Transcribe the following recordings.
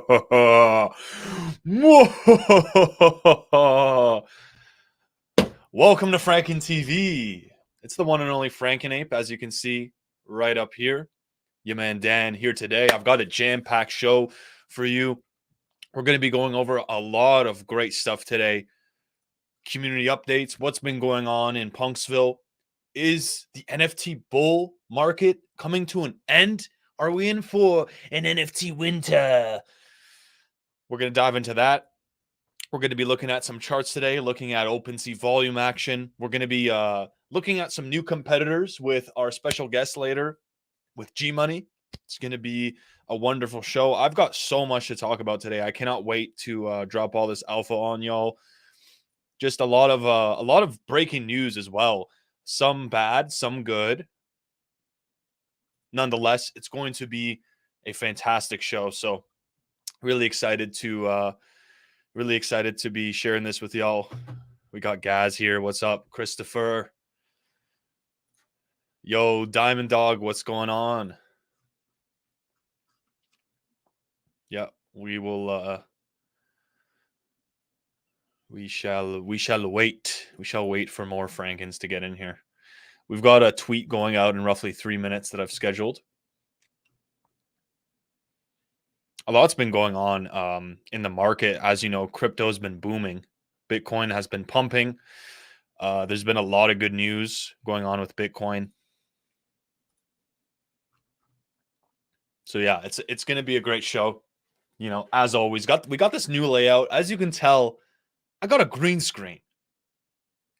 Welcome to Franken TV. It's the one and only Frankenape, as you can see right up here. Your man Dan here today. I've got a jam-packed show for you. We're going to be going over a lot of great stuff today. Community updates, what's been going on in Punksville. Is the NFT bull market coming to an end? Are we in for an NFT winter? We're going to dive into that. We're going to be looking at some charts today, looking at OpenSea volume action. We're going to be looking at some new competitors with our special guest later with G Money. It's going to be a wonderful show. I've got so much to talk about today. I cannot wait to drop all this alpha on y'all. Just a lot of breaking news as well. Some bad, some good. Nonetheless, it's going to be a fantastic show. So really excited to be sharing this with y'all. We got Gaz here. What's up, Christopher? Yo, Diamond Dog, what's going on? Yeah, we will we shall wait. We shall wait for more Frankens to get in here. We've got a tweet going out in roughly 3 minutes that I've scheduled. A lot's been going on in the market. As you know, crypto's been booming. Bitcoin has been pumping. There's been a lot of good news going on with Bitcoin. So yeah, it's going to be a great show. You know, as always, we got this new layout. As you can tell, I got a green screen.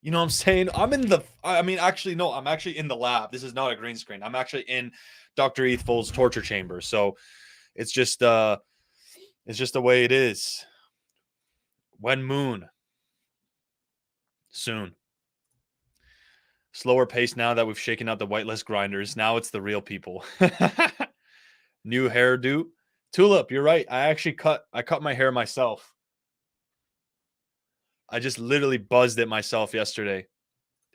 You know what I'm saying? I'm in the actually no, I'm actually in the lab. This is not a green screen. I'm actually in Dr. Ethful's torture chamber. So it's just the way it is. When moon. Soon. Slower pace now that we've shaken out the whitelist grinders. Now it's the real people. New hairdo. Tulip, you're right. I cut my hair myself. I just literally buzzed it myself yesterday.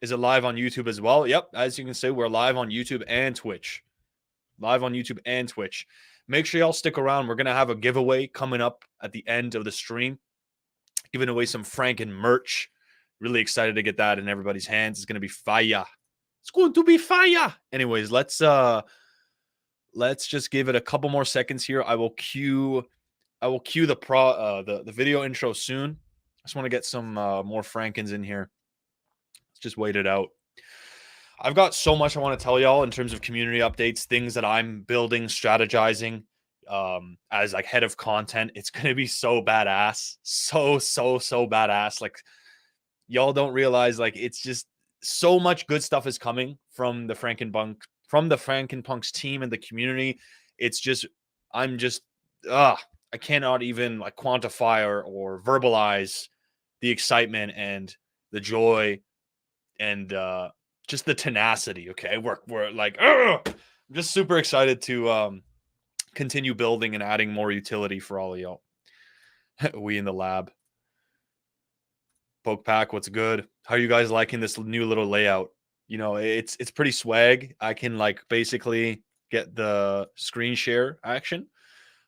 Is it live on YouTube as well? Yep. As you can see, we're live on YouTube and Twitch. Live on YouTube and Twitch. Make sure y'all stick around. We're going to have a giveaway coming up at the end of the stream. Giving away some Franken merch. Really excited to get that in everybody's hands. It's going to be fire. It's going to be fire. Anyways, let's just give it a couple more seconds here. I will cue the video intro soon. I just want to get some more Frankens in here. Let's just wait it out. I've got so much I want to tell y'all in terms of community updates, things that I'm building, strategizing as like head of content. It's going to be so badass. So badass. Like y'all don't realize, like, it's just so much good stuff is coming from the Frankenpunks team and the community. It's just, I cannot even like quantify or verbalize the excitement and the joy and just the tenacity. Okay, we're like, I'm just super excited to continue building and adding more utility for all of y'all. We in the lab. Poke Pack, what's good? How are you guys liking this new little layout? You know, it's pretty swag. I can like basically get the screen share action.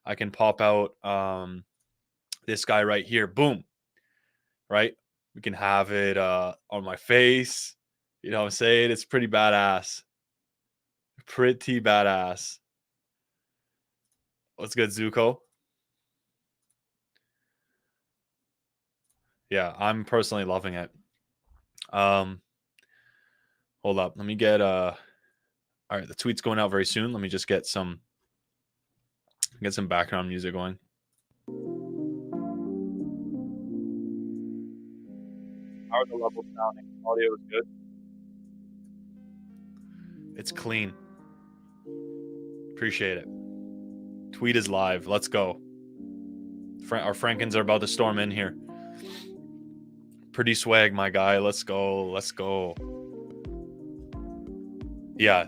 I can pop out this guy right here. Boom. Right? We can have it on my face. You know what I'm saying? It's pretty badass. Pretty badass. What's good, Zuko? Yeah, I'm personally loving it. Hold up. Let me get all right, the tweet's going out very soon. Let me just get some background music going. How are the levels sounding? Audio is good. It's clean. Appreciate it. Tweet is live. Let's go. Our Frankens are about to storm in here. Pretty swag, my guy. Let's go. Let's go. Yeah.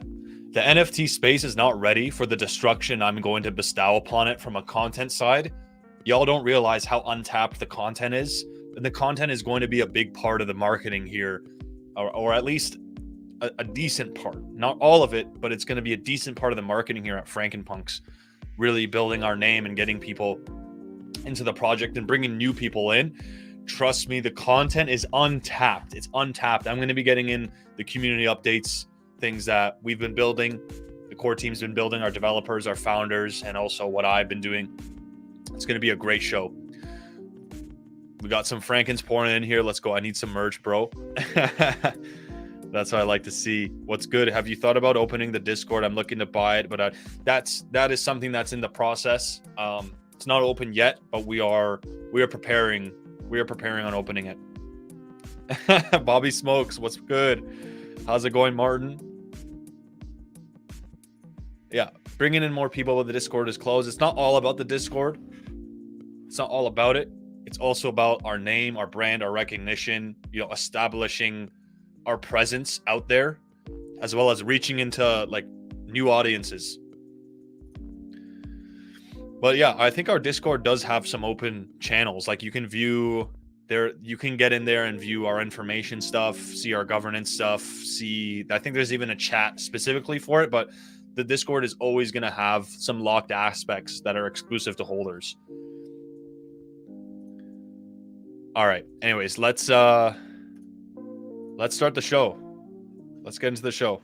The NFT space is not ready for the destruction I'm going to bestow upon it from a content side. Y'all don't realize how untapped the content is. And the content is going to be a big part of the marketing here, or at least a decent part. Not all of it, but it's going to be a decent part of the marketing here at Frankenpunks. Really building our name and getting people into the project and bringing new people in. Trust me, the content is untapped. It's untapped. I'm going to be getting in the community updates, things that we've been building, the core team's been building, our developers, our founders, and also what I've been doing. It's going to be a great show. We got some Frankens pouring in here. Let's go. I need some merch, bro. That's what I like to see. What's good? Have you thought about opening the Discord? I'm looking to buy it, but that is something that's in the process. It's not open yet, but we are preparing. We are preparing on opening it. Bobby Smokes, what's good? How's it going, Martin? Yeah, bringing in more people with the Discord is closed. It's not all about the Discord. It's not all about it. It's also about our name, our brand, our recognition, establishing our presence out there, as well as reaching into like new audiences. But yeah, I think our Discord does have some open channels. Like you can view there, you can get in there and view our information stuff, see our governance stuff, I think there's even a chat specifically for it, but the Discord is always going to have some locked aspects that are exclusive to holders. All right. Anyways, let's start the show. Let's get into the show.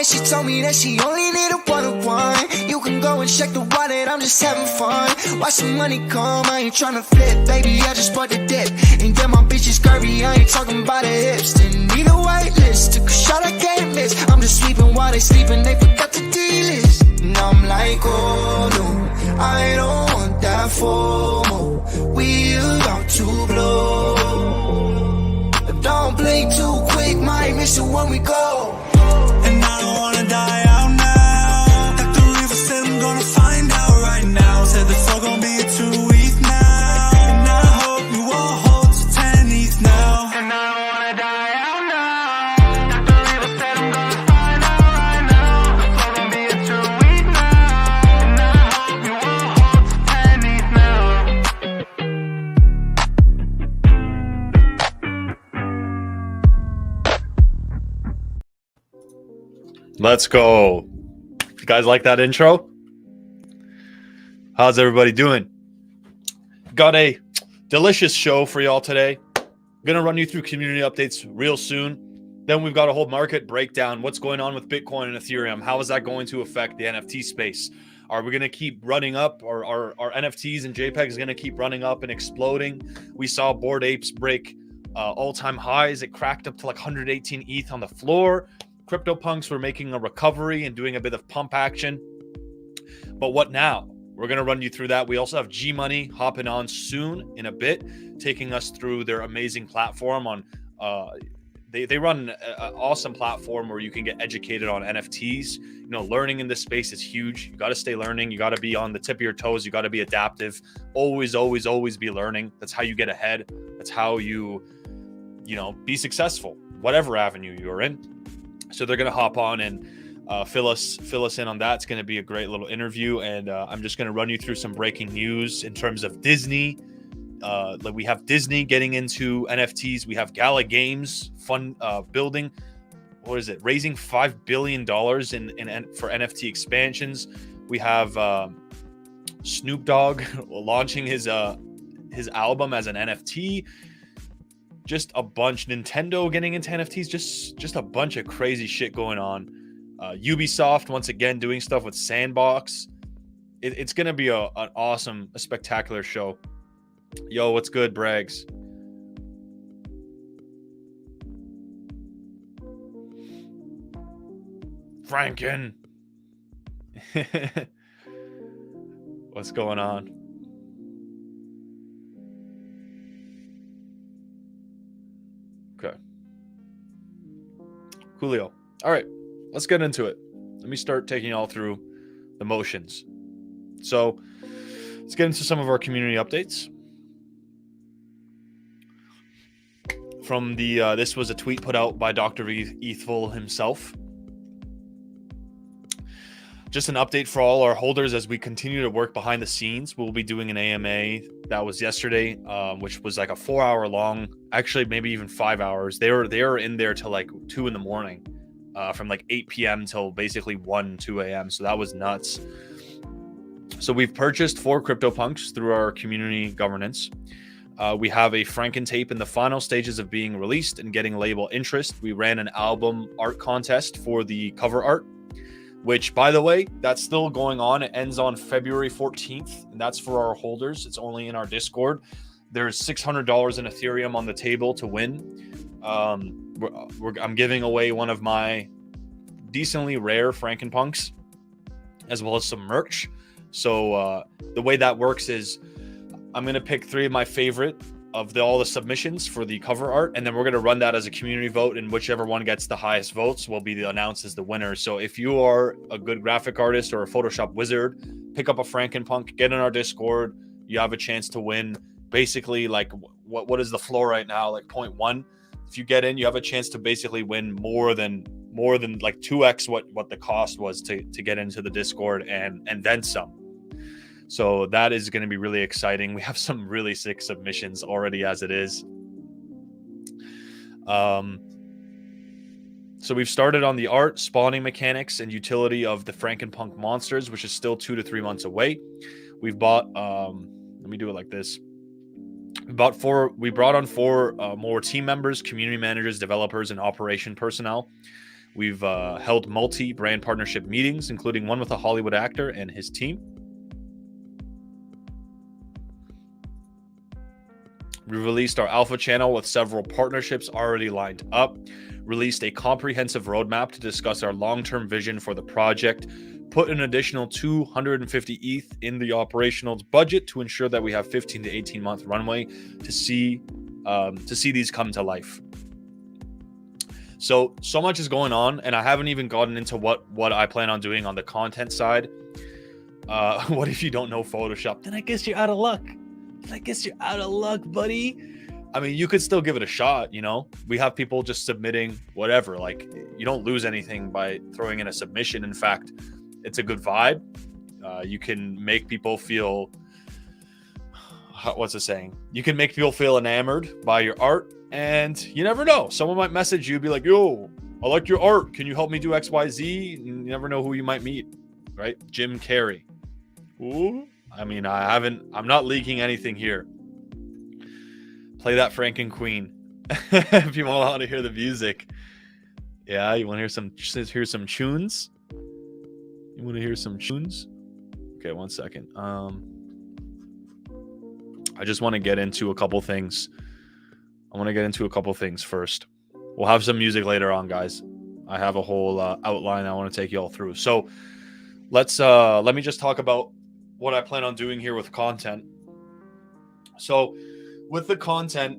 She told me that she only need a one-on-one. You can go and check the wallet, I'm just having fun. Watch the money come, I ain't tryna flip, baby, I just bought the dip. And yeah, my bitch is curvy, I ain't talking about the hips. Didn't need a whitelist, took a shot, I can't miss. I'm just sleeping while they sleeping, they forgot the D-list. Now I'm like, oh no, I don't want that FOMO. We about to blow. But don't blink too quick, might miss it when we go. And I don't wanna die out now. Dr. River said I'm gonna find out right now. Said the flow gon' be a 2 week now. And I hope you all hold to 10 ETH now. And I don't wanna die out now. Dr. River said I'm gonna find out right now. The flow gon' be a 2 week now. And I hope you all hold to 10 ETH now. Let's go. You guys like that intro? How's everybody doing? Got a delicious show for y'all today. Gonna run you through community updates real soon. Then we've got a whole market breakdown. What's going on with Bitcoin and Ethereum? How is that going to affect the NFT space? Are we going to keep running up? Or are NFTs and JPEGs going to keep running up and exploding? We saw Bored Apes break all-time highs. It cracked up to like 118 ETH on the floor. CryptoPunks were making a recovery and doing a bit of pump action. But what now? We're going to run you through that. We also have G-Money hopping on soon in a bit, taking us through their amazing platform on they run an awesome platform where you can get educated on NFTs. You know, learning in this space is huge. You got to stay learning. You got to be on the tip of your toes. You got to be adaptive. Always, always, always be learning. That's how you get ahead. That's how you be successful, whatever avenue you're in. So they're going to hop on and fill us in on that. It's going to be a great little interview. And I'm just going to run you through some breaking news in terms of Disney. Like we have Disney getting into NFTs. We have Gala Games building. What is it? Raising $5 billion for NFT expansions. We have Snoop Dogg launching his album as an NFT. Just a bunch. Nintendo getting into NFTs. Just a bunch of crazy shit going on. Ubisoft once again doing stuff with Sandbox. It's going to be an awesome, a spectacular show. Yo, what's good, Braggs? Franken. What's going on? Okay. Coolio. All right, let's get into it. Let me start taking y'all through the motions. So let's get into some of our community updates. From the this was a tweet put out by Dr. Ethel himself. Just an update for all our holders as we continue to work behind the scenes. We'll be doing an AMA that was yesterday, which was like a 4-hour long, actually maybe even 5 hours. They were in there till like 2 in the morning, from like 8 p.m. till basically 2 a.m. So that was nuts. So we've purchased 4 CryptoPunks through our community governance. We have a Franken tape in the final stages of being released and getting label interest. We ran an album art contest for the cover art, which, by the way, that's still going on. It ends on February 14th, and that's for our holders. It's only in our Discord. There's $600 in Ethereum on the table to win. I'm giving away one of my decently rare Frankenpunks, as well as some merch. So the way that works is I'm going to pick 3 of my favorite of all the submissions for the cover art, and then we're going to run that as a community vote, and whichever one gets the highest votes will be announced as the winner. So if you are a good graphic artist or a Photoshop wizard, pick up a Frankenpunk, get in our Discord. You have a chance to win. Basically, like what is the floor right now? Like 0.1. If you get in, you have a chance to basically win more than like 2x what the cost was to get into the Discord and then some. So that is going to be really exciting. We have some really sick submissions already as it is. So we've started on the art, spawning mechanics, and utility of the Frankenpunk monsters, which is still 2 to 3 months away. We've bought, let me do it like this. We brought on 4 more team members, community managers, developers, and operation personnel. We've held multi-brand partnership meetings, including one with a Hollywood actor and his team. We released our alpha channel with several partnerships already lined up, released a comprehensive roadmap to discuss our long-term vision for the project, put an additional 250 ETH in the operational budget to ensure that we have 15 to 18 month runway to see these come to life. So much is going on, and I haven't even gotten into what I plan on doing on the content side. What if you don't know Photoshop? Then I guess you're out of luck. Buddy. I mean, you could still give it a shot, you know? We have people just submitting whatever. Like, you don't lose anything by throwing in a submission. In fact, it's a good vibe. You can make people feel... What's the saying? You can make people feel enamored by your art, and you never know. Someone might message you, be like, yo, I like your art. Can you help me do XYZ? And you never know who you might meet, right? Jim Carrey. Ooh. I mean, I'm not leaking anything here. Play that Franken Queen. If you want to hear the music. Yeah, you want to hear some tunes? You want to hear some tunes? Okay, one second. I just want to get into a couple things. First. We'll have some music later on, guys. I have a whole outline I want to take you all through. So let me just talk about what I plan on doing here with content. So with the content,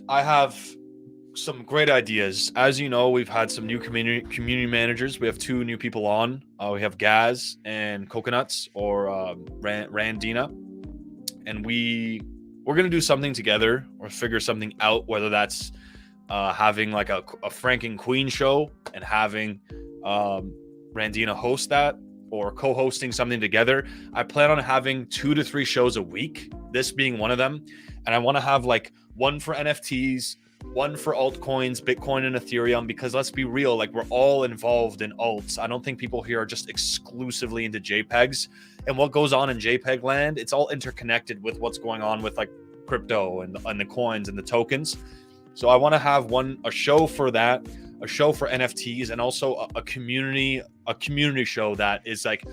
I have some great ideas. As you know, we've had some new community managers. We have 2 new people on. We have Gaz and Coconuts, or Randina, and we're gonna do something together or figure something out. Whether that's having like a Franken Queen show and having Randina host that, or co-hosting something together. I plan on having 2 to 3 shows a week, this being one of them. And I want to have like one for NFTs, one for altcoins, Bitcoin and Ethereum, because let's be real, like we're all involved in alts. I don't think people here are just exclusively into JPEGs, and what goes on in JPEG land, it's all interconnected with what's going on with like crypto and the coins and the tokens. So I want to have a show for that, a show for NFTs, and also a community show that is like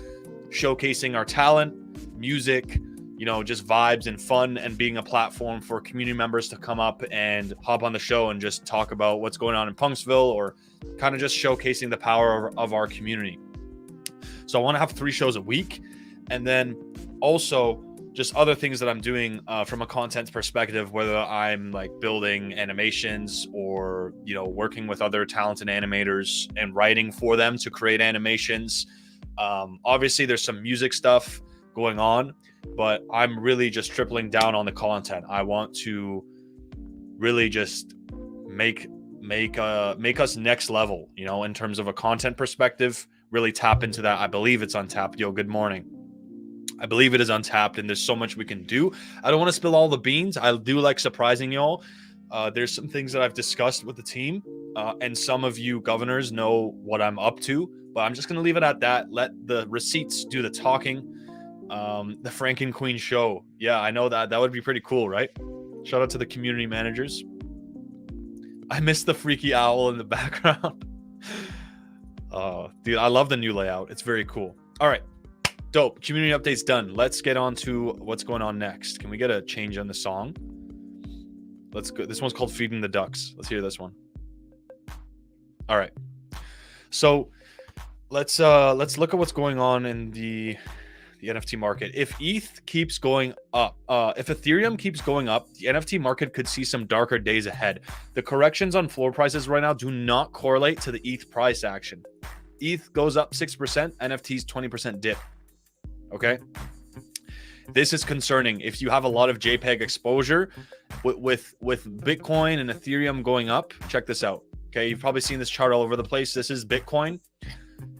showcasing our talent, music, you know, just vibes and fun, and being a platform for community members to come up and hop on the show and just talk about what's going on in Punksville, or kind of just showcasing the power of our community. So I want to have 3 shows a week, and then also just other things that I'm doing from a content perspective, whether I'm like building animations or, you know, working with other talented animators and writing for them to create animations. Obviously, there's some music stuff going on, but I'm really just tripling down on the content. I want to really just make us next level, you know, in terms of a content perspective. Really tap into that. I believe it's untapped. Yo, good morning. I believe it is untapped, and there's so much we can do. I don't want to spill all the beans. I do like surprising y'all. There's some things that I've discussed with the team, and some of you governors know what I'm up to, but I'm just going to leave it at that. Let the receipts do the talking. The Franken Queen show. Yeah, I know that. That would be pretty cool, right? Shout out to the community managers. I miss the freaky owl in the background. Dude, I love the new layout. It's very cool. All right. Dope. Community update's done. Let's get on to what's going on next. Can we get a change on the song? Let's go. This one's called Feeding the Ducks. Let's hear this one. All right. So let's look at what's going on in the NFT market. If ETH keeps going up, if Ethereum keeps going up, the NFT market could see some darker days ahead. The corrections on floor prices right now do not correlate to the ETH price action. ETH goes up 6%, NFTs 20% dip. Okay, this is concerning. If you have a lot of JPEG exposure with Bitcoin and Ethereum going up, check this out. Okay, you've probably seen this chart all over the place. This is Bitcoin.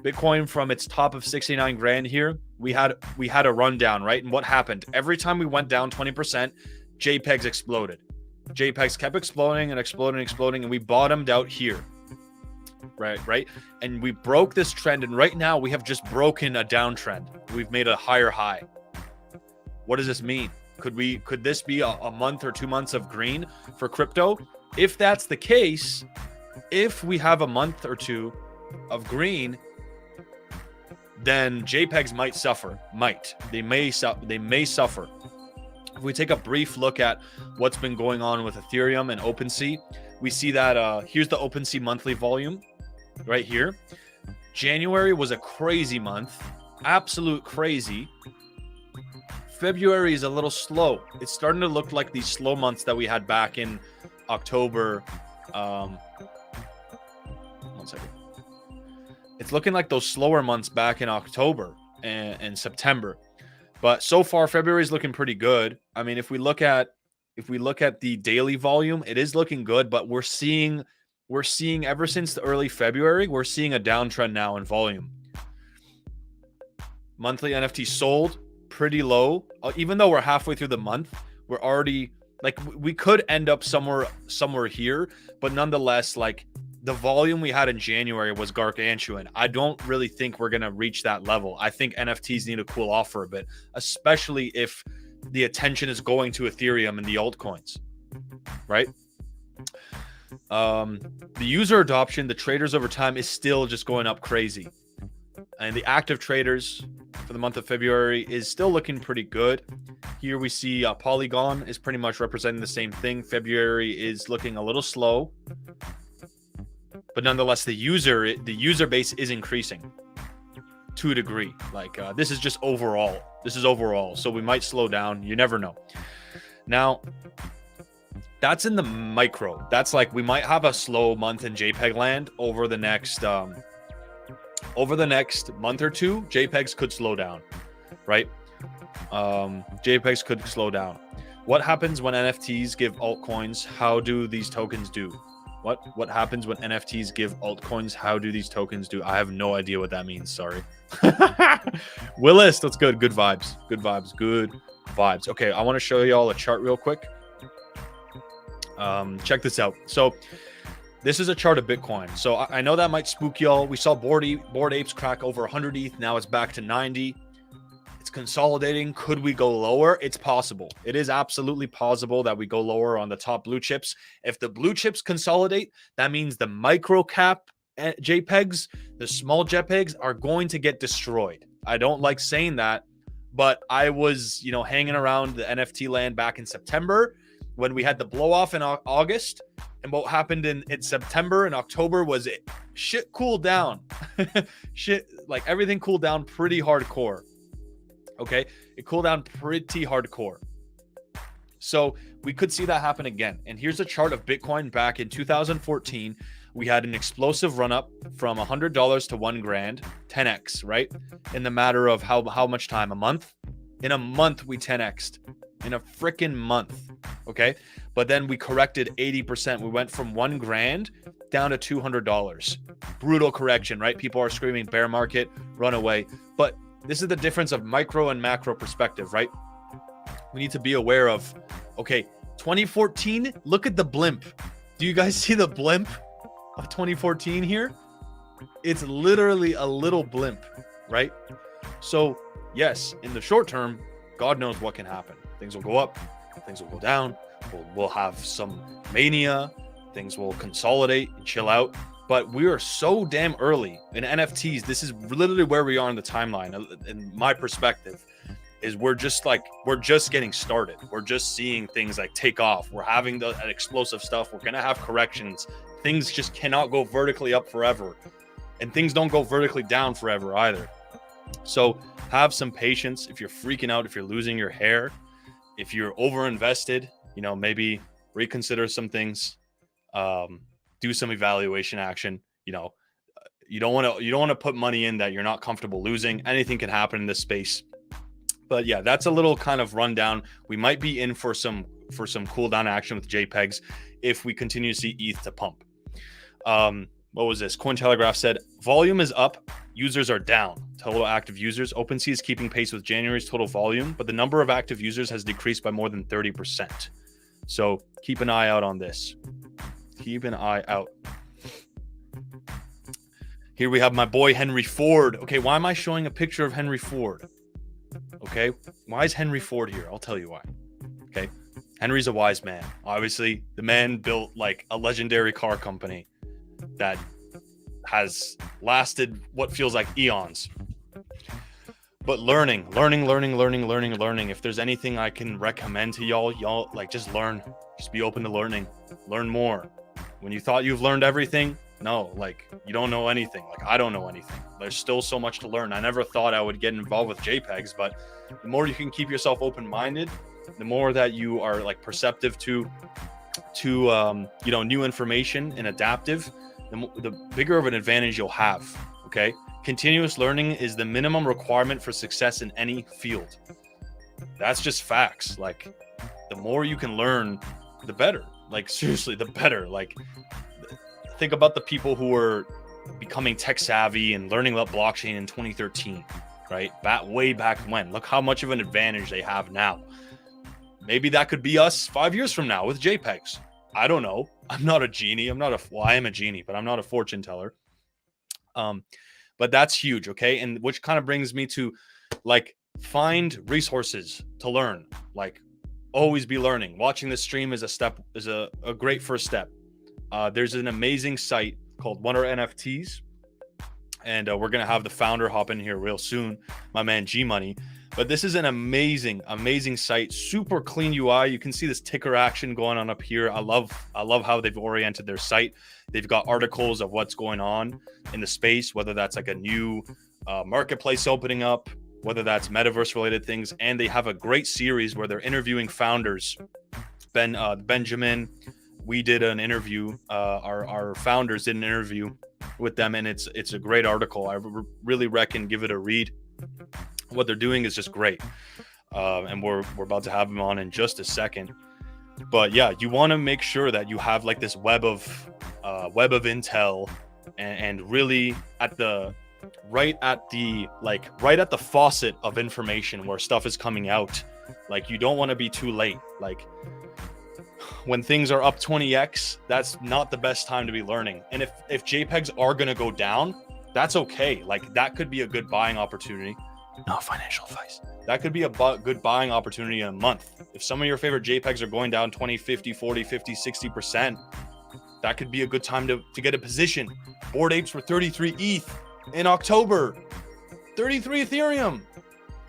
Bitcoin from its top of 69 grand here. We had a rundown, right? And what happened? Every time we went down 20%, JPEGs exploded. JPEGs kept exploding and exploding and exploding, and we bottomed out here. Right. And we broke this trend, and right now we have just broken a downtrend. We've made a higher high. What does this mean? Could this be a month or 2 months of green for crypto? If that's the case, if we have a month or two of green, then JPEGs might suffer. They may suffer. If we take a brief look at what's been going on with Ethereum and OpenSea, we see that here's the OpenSea monthly volume right here. January was a crazy month, absolute crazy. February is a little slow. It's starting to look like these slow months that we had back in October. 1 second. It's looking like those slower months back in October and September. But so far, February is looking pretty good. I mean, if we look at the daily volume, it is looking good, but we're seeing ever since the early February, we're seeing a downtrend now in volume. Monthly NFT sold pretty low. Even though we're halfway through the month, we're already like we could end up somewhere here, but nonetheless, like the volume we had in January was gargantuan. I don't really think we're gonna reach that level. I think NFTs need to cool off for a bit, especially if the attention is going to Ethereum and the altcoins, right? The user adoption, the traders over time is still just going up crazy. And the active traders for the month of February is still looking pretty good. Here we see Polygon is pretty much representing the same thing. February is looking a little slow. But nonetheless, the user base is increasing to a degree. Like this is just overall. This is overall. So we might slow down. You never know. Now, that's in the micro. That's like we might have a slow month in JPEG land over the next month or two. JPEGs could slow down, right? JPEGs could slow down. What happens when NFTs give altcoins? How do these tokens do? What happens when NFTs give altcoins? How do these tokens do? I have no idea what that means. Sorry. Willis, that's good. Good vibes. Good vibes. Good vibes. Okay, I want to show you all a chart real quick. Check this out. So this is a chart of Bitcoin. So I know that might spook y'all. We saw Bored Apes crack over 100 ETH. Now it's back to 90. It's consolidating. Could we go lower? It's possible. It is absolutely possible that we go lower on the top blue chips. If the blue chips consolidate, that means the micro cap JPEGs, the small JPEGs are going to get destroyed. I don't like saying that, but I was, hanging around the NFT land back in September when we had the blow off in August. And what happened in September and October was shit cooled down. Like everything cooled down pretty hardcore. Okay, it cooled down pretty hardcore. So we could see that happen again. And here's a chart of Bitcoin back in 2014. We had an explosive run up from $100 to $1,000, 10x, right? In the matter of how much time? A month? In a month, we 10x'd. In a freaking month. Okay. But then we corrected 80%. We went from $1,000 down to $200. Brutal correction, right? People are screaming bear market, run away. But this is the difference of micro and macro perspective, right? We need to be aware of, okay, 2014, look at the blimp. Do you guys see the blimp of 2014 here? It's literally a little blimp, right? So yes, in the short term, God knows what can happen. Things will go up, things will go down. We'll have some mania, things will consolidate and chill out. But we are so damn early in NFTs. This is literally where we are in the timeline. In my perspective, is we're just getting started. We're just seeing things like take off. We're having the explosive stuff. We're gonna have corrections. Things just cannot go vertically up forever, and things don't go vertically down forever either. So have some patience. If you're freaking out, if you're losing your hair, if you're over invested, maybe reconsider some things. Do some evaluation action. You don't want to put money in that you're not comfortable losing. Anything can happen in this space. But yeah, that's a little kind of rundown. We might be in for some cool down action with JPEGs if we continue to see ETH to pump. What was this? Cointelegraph said volume is up, users are down. Total active users. OpenSea is keeping pace with January's total volume, but the number of active users has decreased by more than 30%. So keep an eye out on this. Keep an eye out. Here we have my boy Henry Ford. Okay, why am I showing a picture of Henry Ford? Okay, why is Henry Ford here? I'll tell you why. Okay, Henry's a wise man. Obviously, the man built like a legendary car company that has lasted what feels like eons. But learning. If there's anything I can recommend to y'all like just learn. Just be open to learning. Learn more. When you thought you've learned everything, no, like you don't know anything. Like I don't know anything. There's still so much to learn. I never thought I would get involved with JPEGs, but the more you can keep yourself open-minded, the more that you are like perceptive to new information and adaptive, the bigger of an advantage you'll have. Okay, continuous learning is the minimum requirement for success in any field. That's just facts. Like the more you can learn, the better. Like seriously, the better. Like think about the people who were becoming tech savvy and learning about blockchain in 2013, right? Way back when. Look how much of an advantage they have now. Maybe that could be us 5 years from now with JPEGs. I don't know. I'm not a genie. I am a genie, but I'm not a fortune teller. But that's huge, okay? And which kind of brings me to like find resources to learn. Like always be learning. Watching this stream is a great first step. There's an amazing site called Wonder NFTs, and we're gonna have the founder hop in here real soon, my man G Money. But this is an amazing site, super clean UI. You can see this ticker action going on up here. I love how they've oriented their site. They've got articles of what's going on in the space, whether that's like a new marketplace opening up, whether that's metaverse related things, and they have a great series where they're interviewing founders. Benjamin, we did an interview. Our founders did an interview with them, and it's a great article. I really reckon give it a read. What they're doing is just great, and we're about to have them on in just a second. But yeah, you want to make sure that you have like this web of intel, and really right at the faucet of information where stuff is coming out. Like you don't want to be too late. Like when things are up 20x, that's not the best time to be learning. And if JPEGs are going to go down, that's okay. Like that could be a good buying opportunity. Not financial advice. That could be a good buying opportunity in a month. If some of your favorite JPEGs are going down 20, 50, 40, 50, 60%, that could be a good time to get a position. Bored Apes were 33 ETH in October. 33 Ethereum.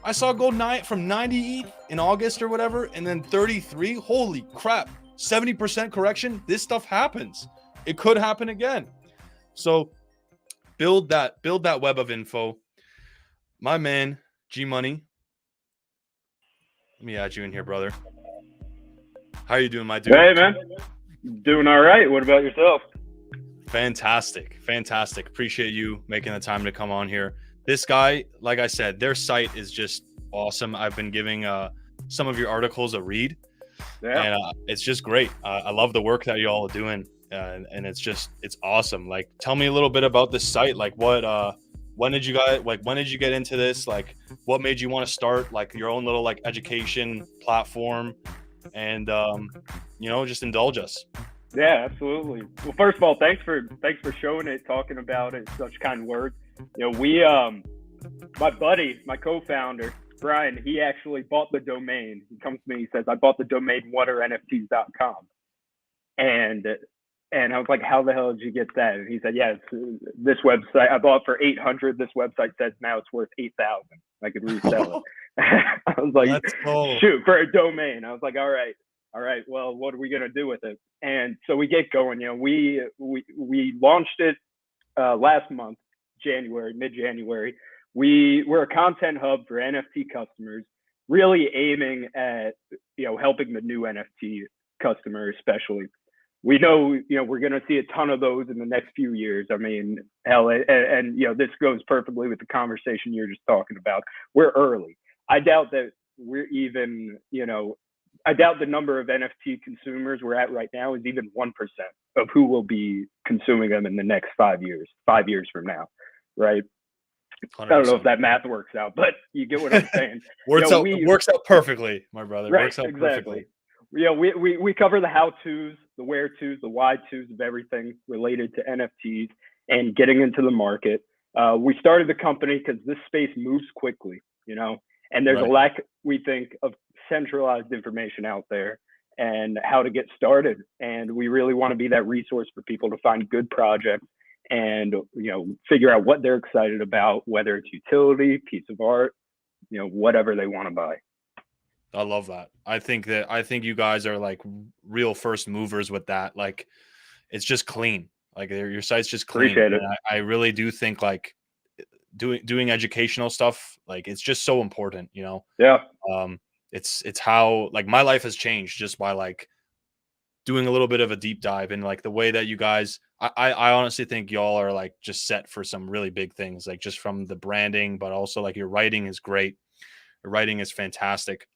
I saw it go from 90 ETH in August or whatever, and then 33. Holy crap. 70% correction. This stuff happens. It could happen again. So build that web of info. My man, G Money, Let me add you in here, brother. How are you doing, my dude? Hey, man. Doing all right. What about yourself? Fantastic. Appreciate you making the time to come on here. This guy, like I said, their site is just awesome. I've been giving some of your articles a read, and it's just great. I love the work that y'all are doing, and it's awesome. Like, tell me a little bit about this site. Like, when did you get into this? Like, what made you want to start like your own little like education platform? And just indulge us. Yeah, absolutely. Well, first of all, thanks for showing it, talking about it, such kind words. We my buddy, my co-founder, Brian, he actually bought the domain. He comes to me, he says, I bought the domain whaterenfts.com. And I was like, how the hell did you get that? And he said, yeah, it's this website I bought for 800. This website says now it's worth 8,000. I could resell it. I was like, shoot, for a domain. I was like, all right, well, what are we gonna do with it? And so we get going. We launched it last month, mid-January. We're a content hub for NFT customers, really aiming at helping the new NFT customer, especially. We know we're going to see a ton of those in the next few years. I mean, hell, and this goes perfectly with the conversation you're just talking about. We're early. I doubt that we're even, I doubt the number of NFT consumers we're at right now is even 1% of who will be consuming them in the next 5 years from now, right? 100%. I don't know if that math works out, but you get what I'm saying. Works out perfectly, my brother. Right, works out exactly. Perfectly. We cover the how-tos, the where-tos, the why-tos of everything related to NFTs and getting into the market. We started the company because this space moves quickly, and there's a lack, we think, of centralized information out there and how to get started. And we really want to be that resource for people to find good projects and, figure out what they're excited about, whether it's utility, piece of art, whatever they want to buy. I love that. I think you guys are like real first movers with that. Like, it's just clean. Like, your site's just clean. Appreciate it. I really do think like doing educational stuff, like, it's just so important, Yeah. It's how like my life has changed just by like doing a little bit of a deep dive in like the way that you guys, I honestly think y'all are like just set for some really big things, like just from the branding, but also like your writing is great. Your writing is fantastic.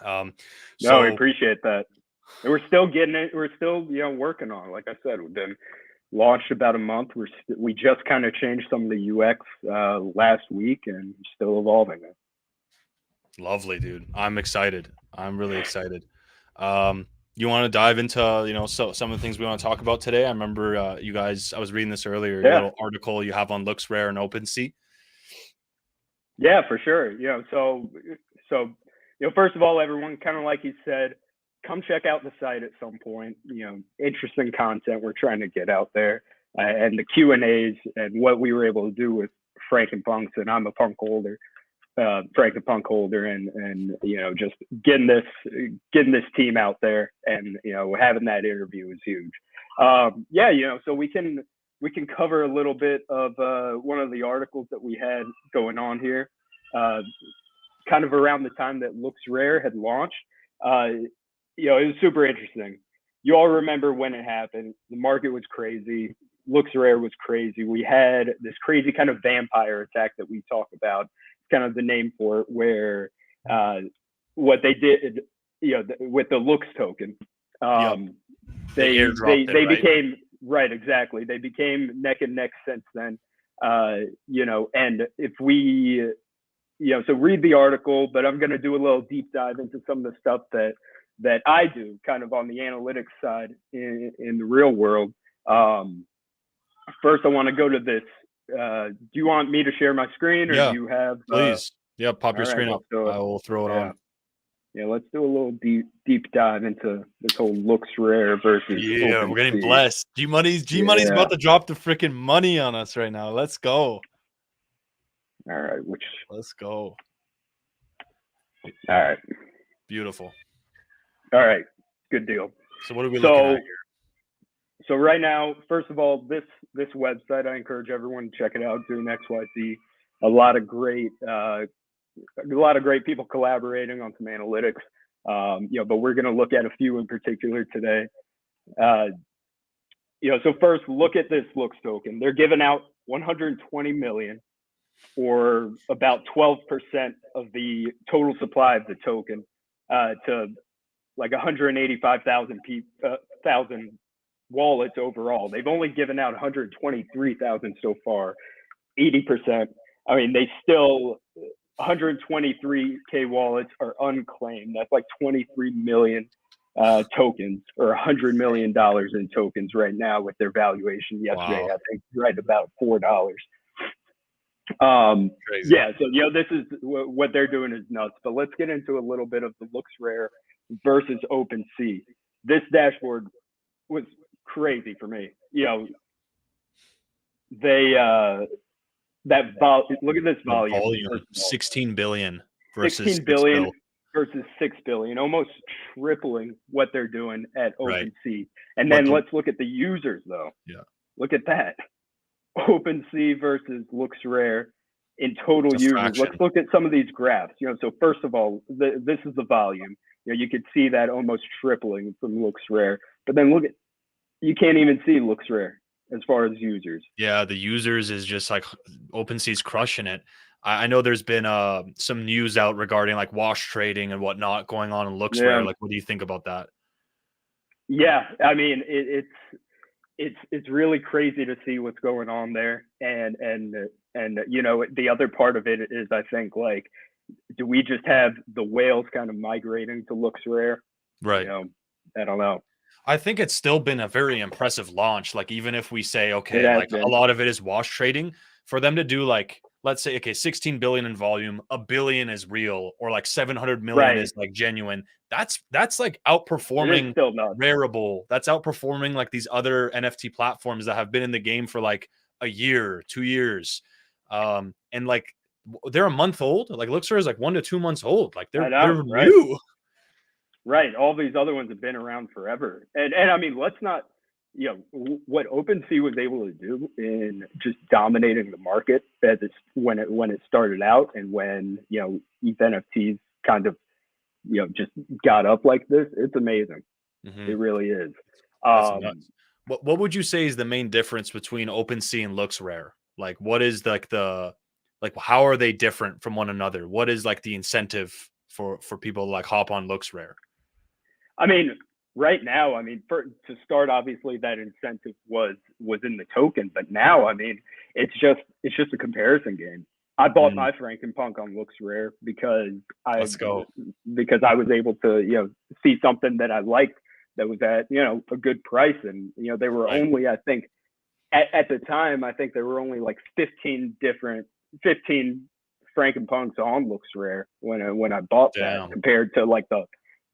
No, we appreciate that. And we're still getting it. We're still, working on it. Like I said, we've been launched about a month. We just kind of changed some of the UX last week and still evolving it. Lovely, dude. I'm excited. I'm really excited. You want to dive into, some of the things we want to talk about today? I remember you guys, I was reading this earlier, your little article you have on LooksRare and OpenSea. Yeah, for sure. So first of all, everyone, kind of like you said, come check out the site at some point. Interesting content we're trying to get out there, and the Q&As and what we were able to do with Frank and Punks, and I'm a punk holder, Frank the punk holder, and just getting this team out there, and having that interview is huge. So we can cover a little bit of one of the articles that we had going on here. Kind of around the time that LooksRare had launched. It was super interesting. You all remember when it happened. The market was crazy. LooksRare was crazy. We had this crazy kind of vampire attack that we talk about. It's kind of the name for it, where what they did, with the Looks token, they became right, exactly. They became neck and neck since then. And if we so read the article, but I'm going to do a little deep dive into some of the stuff that I do kind of on the analytics side in the real world. First, I want to go to this. Do you want me to share my screen, or do you have? Please. Pop your screen up. I will throw it on. Yeah, let's do a little deep dive into this whole LooksRare versus. Yeah, we're getting blessed. G Money's about to drop the freaking money on us right now. Let's go. All right, let's go. All right. Beautiful. All right, good deal. So what are we looking at here? So right now, first of all, this website, I encourage everyone to check it out, Doing XYZ. A lot of great a lot of great people collaborating on some analytics. But we're going to look at a few in particular today. So first, look at this Looks token. They're giving out 120 million, or about 12% of the total supply of the token, to like 185,000 wallets overall. They've only given out 123,000 so far, 80%. I mean, they still 123K wallets are unclaimed. That's like 23 million tokens, or $100 million in tokens right now with their valuation yesterday. Wow. I think right about $4. Crazy. Yeah, so this is what they're doing is nuts. But let's get into a little bit of the Looks Rare versus OpenSea. This dashboard was crazy for me. They look at this volume. 16 billion versus 16 billion versus 6 billion, almost tripling what they're doing at OpenSea. Right. And then let's look at the users though. Yeah. Look at that. OpenSea versus Looks Rare in total users. Fraction. Let's look at some of these graphs. So first of all, this is the volume. You could see that almost tripling from Looks Rare. But then you can't even see Looks Rare as far as users. Yeah, the users is just like OpenSea's crushing it. I know there's been some news out regarding like wash trading and whatnot going on in Looks Rare. Like, what do you think about that? Yeah, I mean it's really crazy to see what's going on there, and the other part of it is, I think, like, do we just have the whales kind of migrating to Looks Rare? Right. I don't know. I think it's still been a very impressive launch. Like, even if we say, okay, like a lot of it is wash trading, for them to do like, let's say, okay, 16 billion in volume, 1 billion is real, or like 700 million is like genuine. That's like outperforming Rarible. That's outperforming like these other NFT platforms that have been in the game for like a year, 2 years. And like they're a month old. Like Looks Rare is like 1 to 2 months old. Like they're new. Right. All these other ones have been around forever. And I mean, let's not, what OpenSea was able to do in just dominating the market when it started out, and when, ETH NFTs kind of, just got up like this, it's amazing. Mm-hmm. It really is. What would you say is the main difference between OpenSea and Looks Rare? Like, what is like how are they different from one another? What is like the incentive for people to like hop on Looks Rare? I mean, right now, to start, obviously that incentive was in the token, but now, I mean, it's just a comparison game. I bought my Frankenpunk on Looks Rare because I was able to, see something that I liked that was at, a good price. And, they were only, I think at the time, I think there were only like 15 Frankenpunks on Looks Rare when I bought that, compared to like the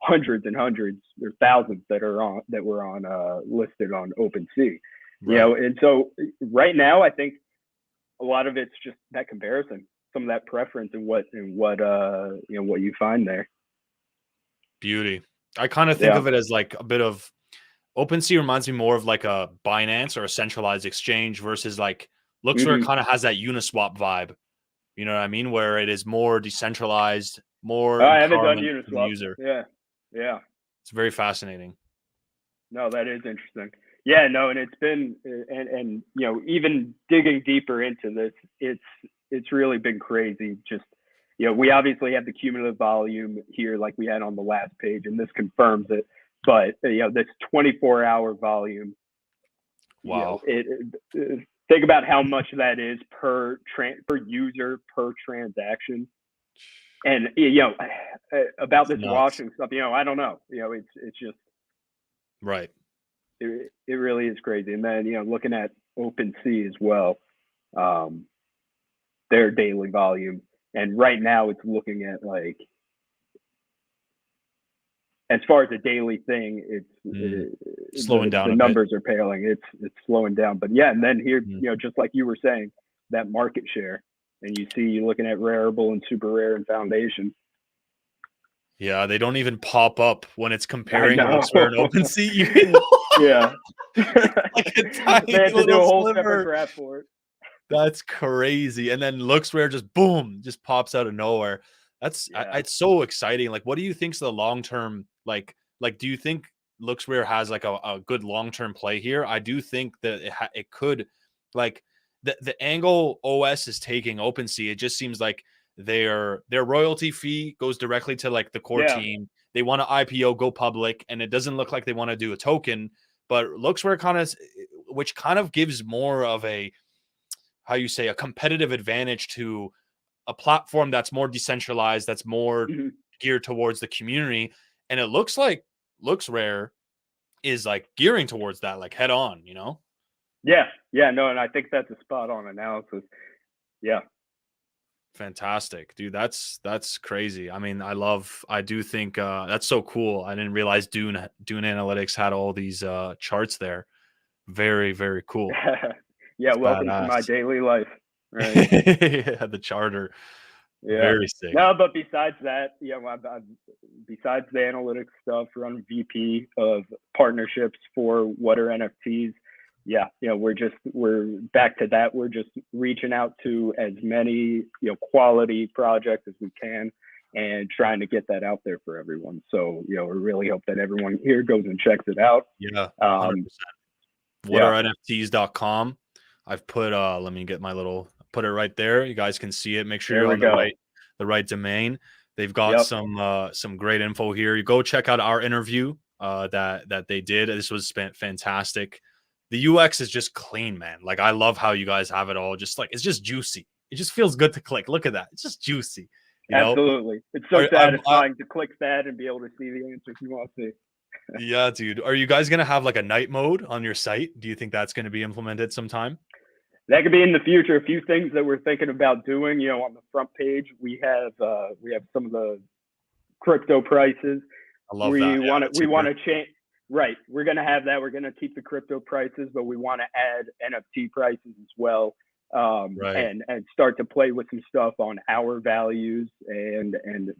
hundreds and hundreds or thousands that were on listed on OpenSea. Right. And so right now, I think a lot of it's just that comparison, some of that preference, and what you find there. Beauty. I kind of think of it as like a bit of OpenSea reminds me more of like a Binance or a centralized exchange, versus like Looks Rare kind of has that Uniswap vibe. You know what I mean? Where it is more decentralized, more. I haven't done Uniswap. User. Yeah. It's very fascinating. No, that is interesting. Yeah, no, and it's been, and even digging deeper into this, it's really been crazy. Just, we obviously have the cumulative volume here, like we had on the last page, and this confirms it. But this 24-hour volume. Wow. Think about how much that is per user per transaction. And about this washing stuff, I don't know. It's just right. It really is crazy. And then looking at OpenSea as well, their daily volume, and right now it's looking at like, as far as a daily thing, it's slowing down. The numbers are paling. It's slowing down. But yeah, and then here, just like you were saying, that market share. And you're looking at Rarible and Super Rare and Foundation. Yeah, they don't even pop up when it's comparing Looks Rare and OpenSea. Yeah. Like a tiny they have to do a whole sliver. separate graph for it. That's crazy. And then looks where just boom, just pops out of nowhere. That's Yeah. it's so exciting. Like, what do you think's the long term like? Do you think looks where has like a good long term play here? I do think that it could like the angle OS is taking OpenSea. It just seems like their royalty fee goes directly to like the core Yeah. team. They want to IPO, go public, and it doesn't look like they want to do a token. But looks where kind of, which kind of gives more of a, how you say, a competitive advantage to a platform that's more decentralized, that's more Mhm. geared towards the community. And it looks like looks rare is like gearing towards that, like head on, you know? Yeah. Yeah. No, and I think that's a spot on analysis. Yeah. Fantastic, dude. That's crazy. I mean, I do think that's so cool. I didn't realize Dune Analytics had all these charts there. Very, very cool. Yeah. It's Welcome to my badass. daily life. Right. Yeah, the charter. Yeah. Very sick. No, but besides that, besides the analytics stuff, run VP of partnerships for what are NFTs. Yeah, we're back to that. We're just reaching out to as many quality projects as we can and trying to get that out there for everyone. So we really hope that everyone here goes and checks it out. Yeah, 100%. Yeah, whatarenfts.com. I've put let me get my little, put it right there. You guys can see it. Make sure there you're we on go. the right domain. They've got Yep. some great info here. You go check out our interview that they did. This was fantastic. The UX is just clean, man. Like, I love how you guys have it all. Just like, it's just juicy. It just feels good to click. Look at that. It's just juicy. You know, Absolutely. It's so I, satisfying to click that and be able to see the answers you want to see. yeah, dude. Are you guys gonna have like a night mode on your site? Do you think that's gonna be implemented sometime? That could be in the future. A few things that we're thinking about doing. On the front page, we have some of the crypto prices. I love that. Yeah, the We want ticker. to change. Right, we're gonna have that. We're gonna keep the crypto prices, but we want to add NFT prices as well, Right. and start to play with some stuff on our values and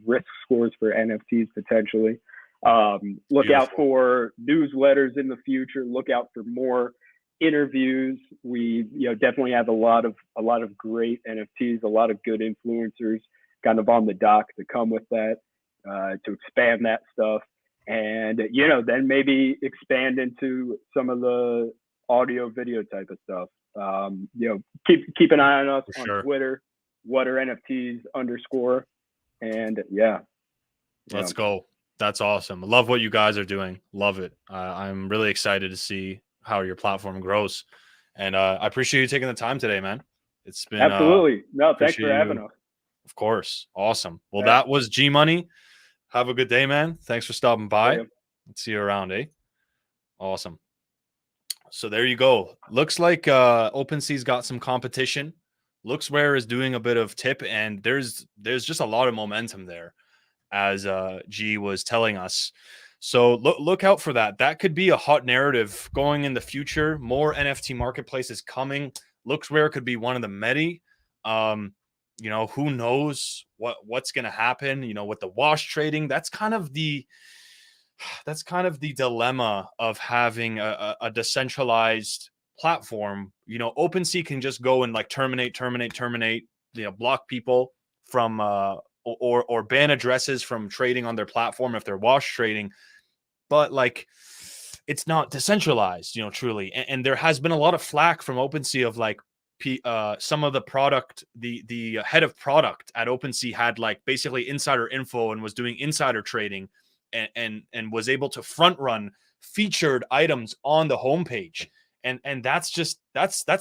risk scores for NFTs potentially. Look out Beautiful. for newsletters in the future. Look out for more interviews. We definitely have a lot of great NFTs, a lot of good influencers kind of on the dock to come with that, to expand that stuff, and then maybe expand into some of the audio video type of stuff. Keep an eye on us For on sure. Twitter, what are NFTs _ and yeah. Let's go. That's awesome. I love what you guys are doing. Love it. I'm really excited to see how your platform grows. And I appreciate you taking the time today, man. It's been Absolutely. No, thanks for appreciate having you. us. Of course. Awesome. Well, Yeah. that was G Money. Have a good day, man. Thanks for stopping by. Yeah. Let's see you around, eh? Awesome. So there you go. Looks like OpenSea's got some competition. Looksware is doing a bit of tip, and there's just a lot of momentum there, as G was telling us. So look out for that. That could be a hot narrative going in the future. More NFT marketplaces coming. Looksware could be one of the many. Who knows what's going to happen? With the wash trading, that's kind of the dilemma of having a decentralized platform. OpenSea can just go and like terminate, block people from or ban addresses from trading on their platform if they're wash trading. But like, it's not decentralized, truly. And there has been a lot of flack from OpenSea of like some of the product, the head of product at OpenSea had like basically insider info and was doing insider trading and was able to front run featured items on the homepage. And that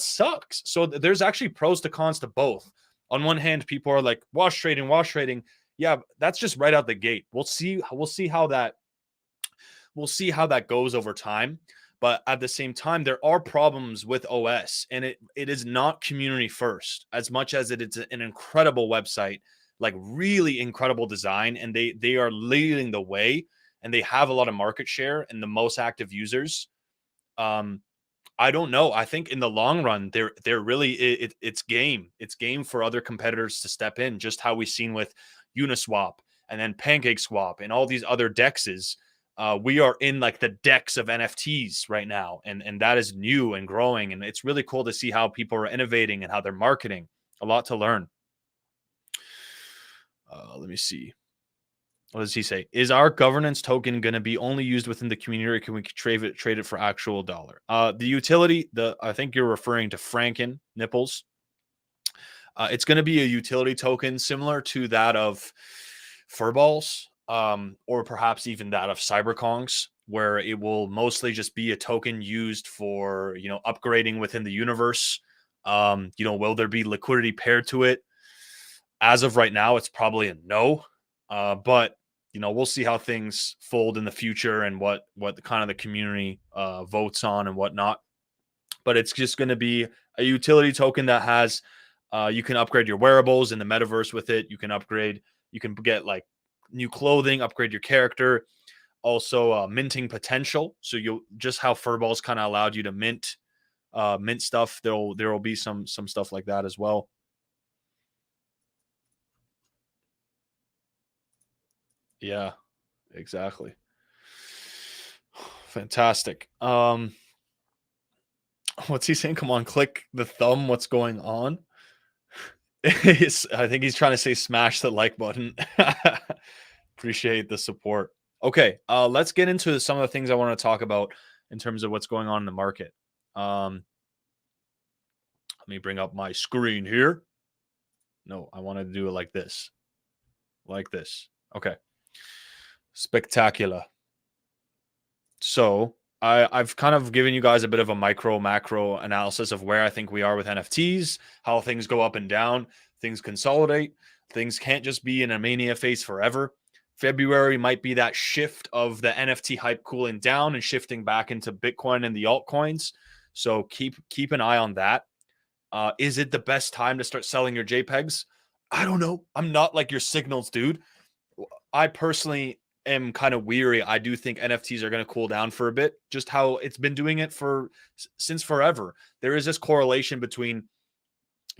sucks. So there's actually pros to cons to both. On one hand, people are like wash trading. Yeah, that's just right out the gate. We'll see how that goes over time. But at the same time, there are problems with OS, and it is not community first as much as it is an incredible website, like really incredible design, and they are leading the way, and they have a lot of market share and the most active users. I don't know. I think in the long run, they're really it's game. It's game for other competitors to step in, just how we've seen with Uniswap and then PancakeSwap and all these other dexes. We are in like the decks of NFTs right now, and that is new and growing, and it's really cool to see how people are innovating and how they're marketing. A lot to learn. Let me see. What does he say? Is our governance token going to be only used within the community, or can we trade it for actual dollar? The utility, I think you're referring to Franken Nipples. It's going to be a utility token similar to that of Furballs, or perhaps even that of Cyberkongs, where it will mostly just be a token used for, upgrading within the universe. Will there be liquidity paired to it? As of right now, it's probably a no. But we'll see how things fold in the future and what the kind of the community votes on and whatnot. But it's just going to be a utility token that has you can upgrade your wearables in the metaverse with it. You can get like new clothing, upgrade your character. Also minting potential. So you'll just how Furballs kind of allowed you to mint stuff. There will be some stuff like that as well. Yeah, exactly. Fantastic. What's he saying? Come on, click the thumb. What's going on? I think he's trying to say smash the like button. Appreciate the support. Okay, let's get into some of the things I want to talk about in terms of what's going on in the market. Let me bring up my screen here. No, I wanted to do it like this. Like this. Okay. Spectacular. So I've kind of given you guys a bit of a macro analysis of where I think we are with NFTs, how things go up and down, things consolidate, things can't just be in a mania phase forever. February might be that shift of the NFT hype cooling down and shifting back into Bitcoin and the altcoins. So keep an eye on that. Is it the best time to start selling your JPEGs? I don't know. I'm not like your signals, dude. I personally am kind of weary. I do think NFTs are going to cool down for a bit, just how it's been doing it since forever. There is this correlation between,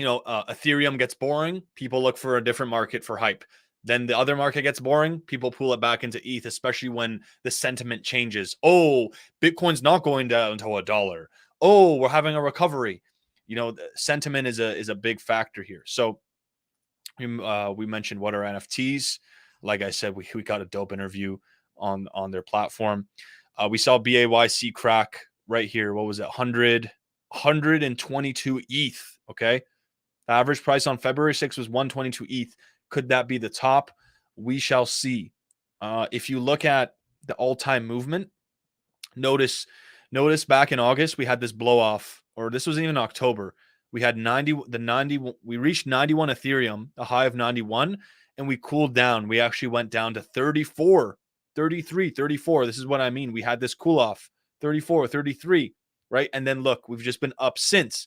Ethereum gets boring, people look for a different market for hype. Then the other market gets boring, people pull it back into ETH, especially when the sentiment changes. Oh, Bitcoin's not going down to $1. Oh, we're having a recovery. Sentiment is a big factor here. So we mentioned what are NFTs. Like I said, we got a dope interview on their platform. We saw BAYC crack right here. What was it? 122 ETH. Okay. The average price on February 6th was 122 ETH. Could that be the top? We shall see. If you look at the all-time movement, notice back in August, we had this blow off, or this was even October. We had we reached 91 Ethereum, a high of 91, and we cooled down. We actually went down to 34, 33, 34. This is what I mean. We had this cool off, 34, 33, right? And then look, we've just been up since.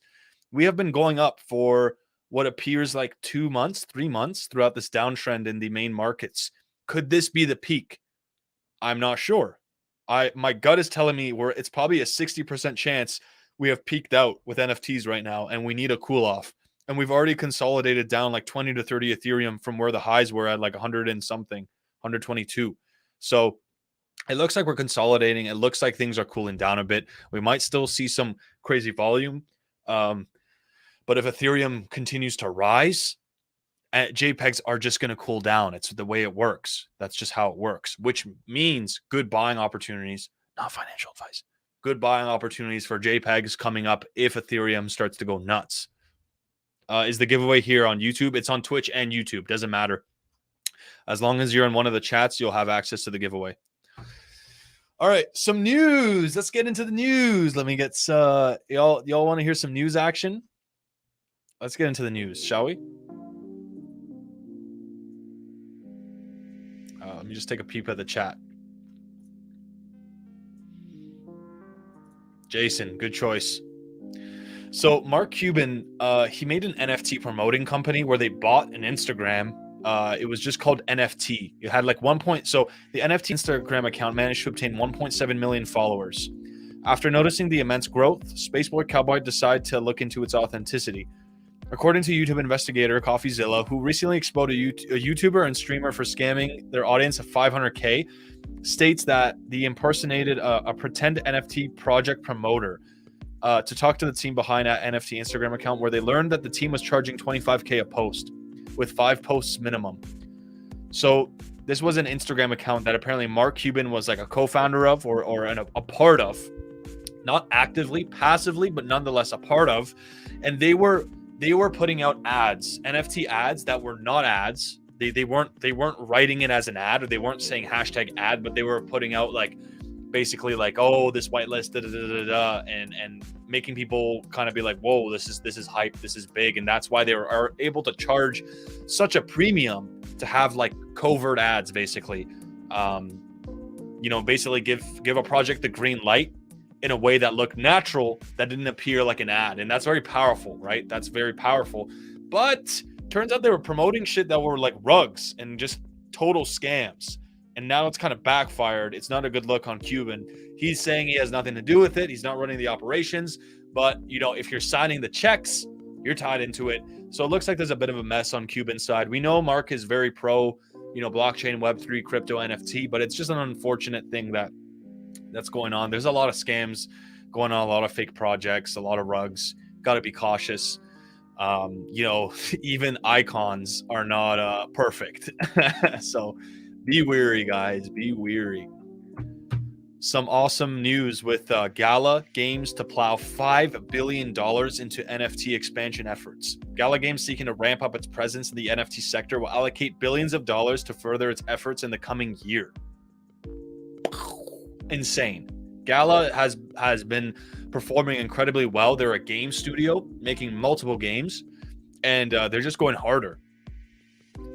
We have been going up for what appears like 2 months, 3 months throughout this downtrend in the main markets. Could this be the peak? I'm not sure. My gut is telling me it's probably a 60% chance we have peaked out with NFTs right now, and we need a cool off. And we've already consolidated down like 20 to 30 Ethereum from where the highs were at like 100 and something, 122. So it looks like we're consolidating. It looks like things are cooling down a bit. We might still see some crazy volume. But if Ethereum continues to rise, JPEGs are just going to cool down. It's the way it works. That's just how it works, which means good buying opportunities, not financial advice. Good buying opportunities for JPEGs coming up if Ethereum starts to go nuts. Is the giveaway here on YouTube? It's on Twitch and YouTube. Doesn't matter. As long as you're in one of the chats, you'll have access to the giveaway. All right, some news. Let's get into the news. Let me get y'all want to hear some news action? Let's get into the news, shall we? Let me just take a peep at the chat. Jason, good choice. So Mark Cuban, he made an NFT promoting company where they bought an Instagram. It was just called NFT. It had like so the NFT Instagram account managed to obtain 1.7 million followers. After noticing the immense growth, Spaceboard Cowboy decided to look into its authenticity. According to YouTube investigator CoffeeZilla, who recently exposed a YouTuber and streamer for scamming their audience of 500K, states that they impersonated a pretend NFT project promoter to talk to the team behind that NFT Instagram account, where they learned that the team was charging 25K a post with 5 posts minimum. So this was an Instagram account that apparently Mark Cuban was like a co-founder of or a part of, not actively, passively, but nonetheless a part of. And they were putting out ads, NFT ads that were not ads. They weren't writing it as an ad, or they weren't saying hashtag ad, but they were putting out like basically like, oh, this whitelist, and making people kind of be like, whoa, this is hype, this is big. And that's why they are able to charge such a premium to have like covert ads, basically. Basically give a project the green light in a way that looked natural, that didn't appear like an ad. And that's very powerful, right? That's very powerful. But turns out they were promoting shit that were like rugs and just total scams. And now it's kind of backfired. It's not a good look on Cuban. He's saying he has nothing to do with it. He's not running the operations. But, if you're signing the checks, you're tied into it. So it looks like there's a bit of a mess on Cuban's side. We know Mark is very pro, blockchain, Web3, crypto, NFT, but it's just an unfortunate thing that's going on. There's a lot of scams going on, a lot of fake projects, a lot of rugs. Got to be cautious. Even icons are not perfect. So be wary, guys. Be wary. Some awesome news with Gala Games to plow $5 billion into NFT expansion efforts. Gala Games, seeking to ramp up its presence in the NFT sector, will allocate billions of dollars to further its efforts in the coming year. Insane. Gala has been performing incredibly well. They're a game studio making multiple games, and they're just going harder.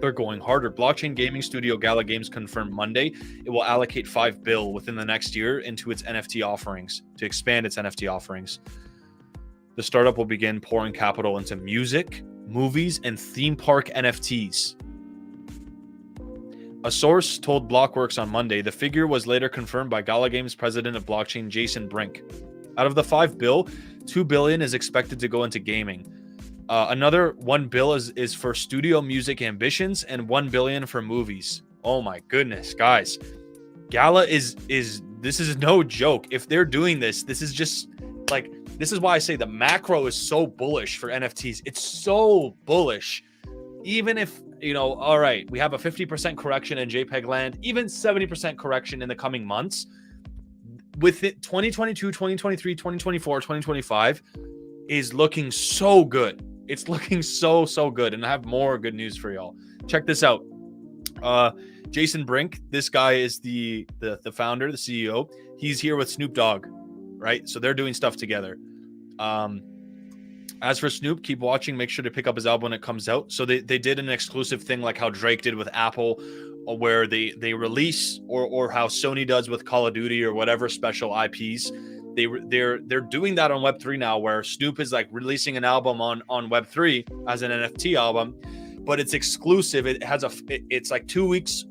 They're going harder. Blockchain gaming studio Gala Games confirmed Monday it will allocate $5 billion within the next year into its NFT offerings, to expand its NFT offerings. The startup will begin pouring capital into music, movies, and theme park NFTs. A source told Blockworks on Monday. The figure was later confirmed by Gala Games president of blockchain Jason Brink. Out of the $5 billion, $2 billion is expected to go into gaming. Another $1 billion is for studio music ambitions, and $1 billion for movies. Oh my goodness, guys! Gala is this is no joke. If they're doing this, this is just like, this is why I say the macro is so bullish for NFTs. It's so bullish. Even if, all right, we have a 50% correction in JPEG land, even 70% correction in the coming months, with it 2022, 2023, 2024, 2025 is looking so good. It's looking so good. And I have more good news for y'all. Check this out. Jason Brink, this guy is the founder, the CEO. He's here with Snoop Dogg, right? So they're doing stuff together. As for Snoop, keep watching. Make sure to pick up his album when it comes out. So they did an exclusive thing like how Drake did with Apple, where they release, or how Sony does with Call of Duty or whatever special IPs. They're doing that on Web3 now, where Snoop is like releasing an album on Web3 as an NFT album, but it's exclusive. It has it's like 2 weeks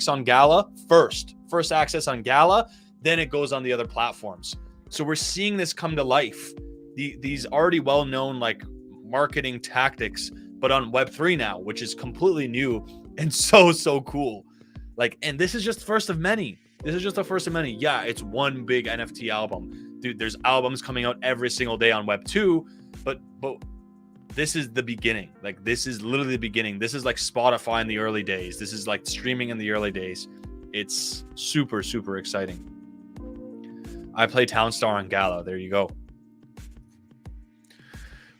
on Gala first access on Gala, then it goes on the other platforms. So we're seeing this come to life. These already well-known like marketing tactics, but on Web3 now, which is completely new and so cool. Like, and this is just the first of many. Yeah, it's one big NFT album. Dude, there's albums coming out every single day on Web2, but this is the beginning. Like, this is literally the beginning. This is like Spotify in the early days. This is like streaming in the early days. It's super exciting. I play Townstar on Gala. There you go.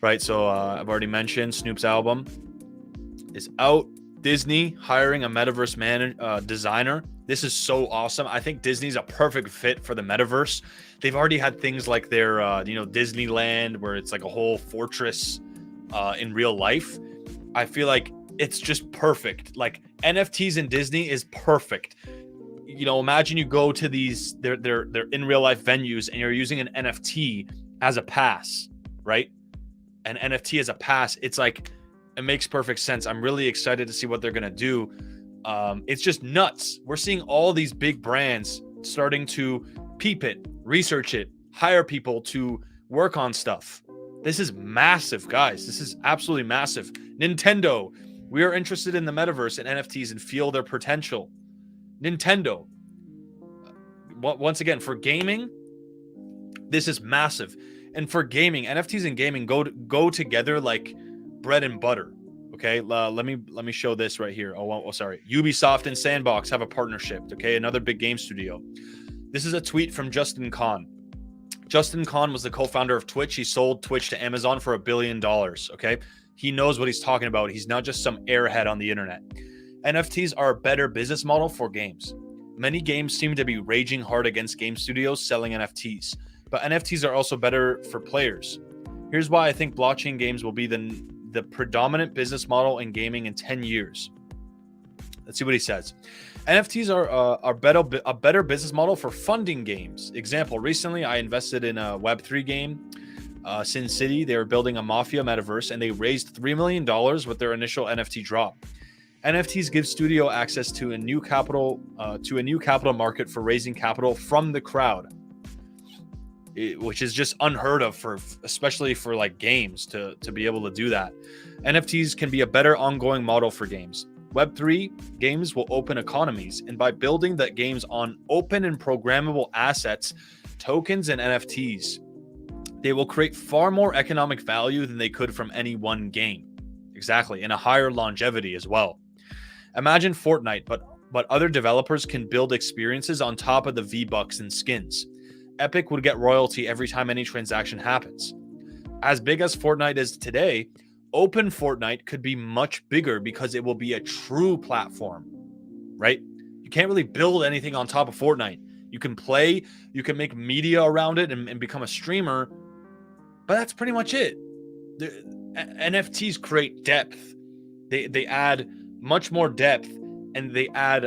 Right, so I've already mentioned Snoop's album is out. Disney hiring a metaverse designer. This is so awesome. I think Disney's a perfect fit for the metaverse. They've already had things like their, Disneyland, where it's like a whole fortress in real life. I feel like it's just perfect. Like, NFTs in Disney is perfect. Imagine you go to these, they're in real life venues, and you're using an NFT as a pass, right? An NFT as a pass. It's like, it makes perfect sense. I'm really excited to see what they're going to do. It's just nuts. We're seeing all these big brands starting to peep it, research it, hire people to work on stuff. This is massive, guys. This is absolutely massive. Nintendo, we are interested in the metaverse and NFTs and feel their potential. Nintendo, once again, for gaming, this is massive. And for gaming, NFTs and gaming go together like bread and butter. Okay, let me show this right here. Oh, sorry. Ubisoft and Sandbox have a partnership. Okay, another big game studio. This is a tweet from Justin Kan. Justin Kan was the co-founder of Twitch. He sold Twitch to Amazon for $1 billion. Okay, he knows what he's talking about. He's not just some airhead on the internet. NFTs are a better business model for games. Many games seem to be raging hard against game studios selling NFTs, but NFTs are also better for players. Here's why I think blockchain games will be the predominant business model in gaming in 10 years. Let's see what he says. NFTs are a better business model for funding games. Example, recently I invested in a Web3 game, Sin City. They were building a Mafia metaverse, and they raised $3 million with their initial NFT drop. NFTs give studio access to a new capital market for raising capital from the crowd, which is just unheard of especially for like games to be able to do that. NFTs can be a better ongoing model for games. Web3 games will open economies, and by building that games on open and programmable assets, tokens and NFTs, they will create far more economic value than they could from any one game. Exactly, and a higher longevity as well. Imagine Fortnite, but other developers can build experiences on top of the V-Bucks and skins. Epic would get royalty every time any transaction happens. As big as Fortnite is today, Open Fortnite could be much bigger because it will be a true platform, right? You can't really build anything on top of Fortnite. You can play, you can make media around it and become a streamer, but that's pretty much it. NFTs create depth. They add much more depth, and they add